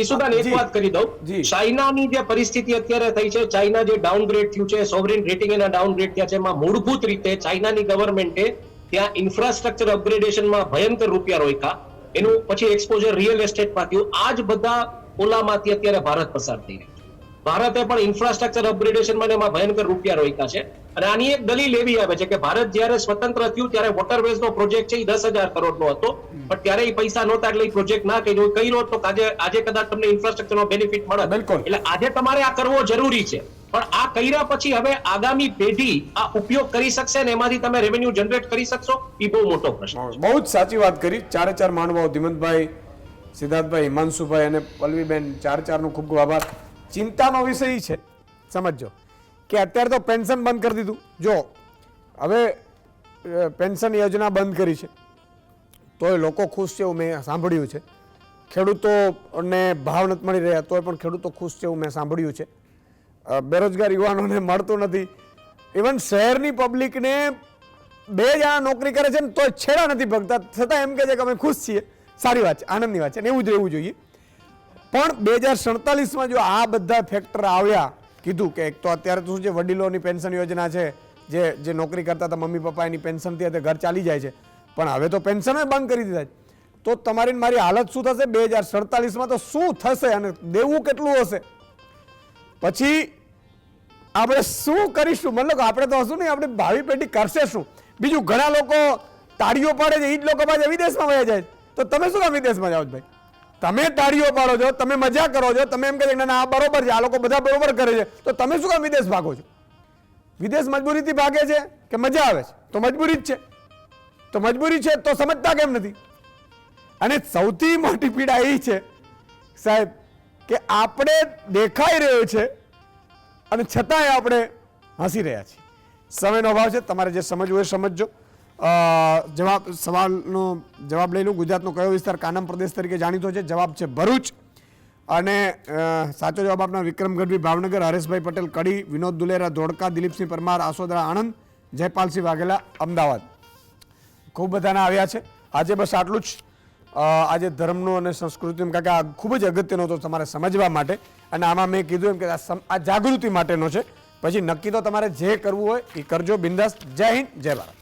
Speaker 5: ઈસુદાન એક વાત કરી દઉં.
Speaker 1: જી.
Speaker 5: ચાઇનાની જે પરિસ્થિતિ અત્યારે થઈ છે, ચાઇના જે ડાઉનગ્રેડ થયું છે, સોવરિન રેટિંગ એના ડાઉનગ્રેડ થયા છે, એમાં મૂળભૂત રીતે ચાઇનાની ગવર્મેન્ટે ત્યાં ઇન્ફ્રાસ્ટ્રક્ચર અપગ્રેડેશનમાં ભયંકર રૂપિયા રોક્યા, એનું પછી એક્સપોઝર રિયલ એસ્ટેટમાં થયું. આ જ બધા ઓલામાંથી અત્યારે ભારત પસાર થઈ રહ્યું છે. ભારતે પણ ઇન્ફ્રાસ્ટ્રક્ચર અપગ્રેડેશનમાં એમાં ભયંકર રૂપિયા રોક્યા છે. અને આની એક દલીલ એવી આવે છે કે ભારત જ્યારે સ્વતંત્ર થયું ત્યારે વોટરવેઝ નો પ્રોજેક્ટ છે એ 10,000 કરોડનો હતો, પણ ત્યારે એ પૈસા નહોતા એટલે એ પ્રોજેક્ટ ના કર્યો તો આજે કદાચ તમને ઇન્ફ્રાસ્ટ્રક્ચરનો બેનિફિટ મળે.
Speaker 1: બિલકુલ.
Speaker 5: એટલે આજે તમારે આ કરવો જરૂરી છે, પણ આ કર્યા પછી હવે આગામી પેઢી આ ઉપયોગ કરી શકશે ને એમાંથી તમે રેવન્યુ જનરેટ કરી શકશો? એ બહુ મોટો પ્રશ્ન છે.
Speaker 1: બહુ જ સાચી વાત કરી. ચાર મહાનુભાવ, ધીમંતભાઈ, સિદ્ધાર્થભાઈ, હિમાંશુભાઈ અને પલ્લવીબેન, ચારનો ખૂબ ખૂબ આભાર. ચિંતાનો વિષય ઈ છે, સમજો કે અત્યારે તો પેન્શન બંધ કરી દીધું. જો હવે પેન્શન યોજના બંધ કરી છે તોય લોકો ખુશ છે એવું મેં સાંભળ્યું છે. ખેડૂતોને ભાવ નથી મળી રહ્યા તોય પણ ખેડૂતો ખુશ છે એવું મેં સાંભળ્યું છે. બેરોજગાર યુવાનોને મળતું નથી. ઇવન શહેરની પબ્લિકને 2 જણા નોકરી કરે છે ને તોય છેડા નથી ભગતા, છતાં એમ કહે છે કે અમે ખુશ છીએ. સારી વાત છે, આનંદની વાત છે અને એવું જ રહેવું જોઈએ. પણ 2047માં જો આ બધા ફેક્ટર આવ્યા, કીધું કે એક તો અત્યારે તો શું છે, વડીલોની પેન્શન યોજના છે, જે નોકરી કરતા હતા મમ્મી પપ્પા એની પેન્શનથી અત્યારે ઘર ચાલી જાય છે, પણ હવે તો પેન્શન બંધ કરી દીધા છે. તો તમારી મારી હાલત શું થશે 2047માં? તો શું થશે અને દેવું કેટલું હશે? પછી આપણે શું કરીશું? મતલબ આપણે તો હશું નહીં, આપણે ભાવિ પેઢી કરશે શું? બીજું, ઘણા લોકો તાળીઓ પાડે છે, એ જ લોકો પાછા વિદેશમાં વયા જાય. તો તમે શું કામ વિદેશમાં જાઓ છો ભાઈ? તમે તાળીઓ પાડો છો, તમે મજા કરો છો, તમે એમ કહે છે ના આ બરોબર છે, આ લોકો બધા બરોબર કરે છે, તો તમે શું કામ વિદેશ ભાગો છો? વિદેશ મજબૂરીથી ભાગે છે કે મજા આવે છે? તો મજબૂરી જ છે. તો મજબૂરી છે તો સમજતા કેમ નથી? અને સૌથી મોટી પીડા એ છે સાહેબ કે આપણે દેખાઈ રહ્યો છે અને છતાંય આપણે હસી રહ્યા છીએ. સમયનો અભાવ છે, તમારે જે સમજવું હોય સમજજો. સવાલનો જવાબ લઈ લઉં. ગુજરાતનો કયો વિસ્તાર કાનમ પ્રદેશ તરીકે જાણીતો છે? જવાબ છે ભરૂચ. અને સાચો જવાબ આપના વિક્રમ ગઢવી ભાવનગર, હરેશભાઈ પટેલ કડી, વિનોદ દુલેરા ધોળકા, દિલીપસિંહ પરમાર આસોદરા આણંદ, જયપાલસિંહ વાઘેલા અમદાવાદ. ખૂબ બધાના આવ્યા છે. આજે બસ આટલું જ. આજે ધર્મનો અને સંસ્કૃતિનો કારણ કે આ ખૂબ જ અગત્યનો હતો તમારે સમજવા માટે, અને આમાં મેં કીધું એમ કે આ જાગૃતિ માટેનો છે. પછી નક્કી તો તમારે જે કરવું હોય એ કરજો, બિંદાસ. જય હિન્દ, જય ભારત.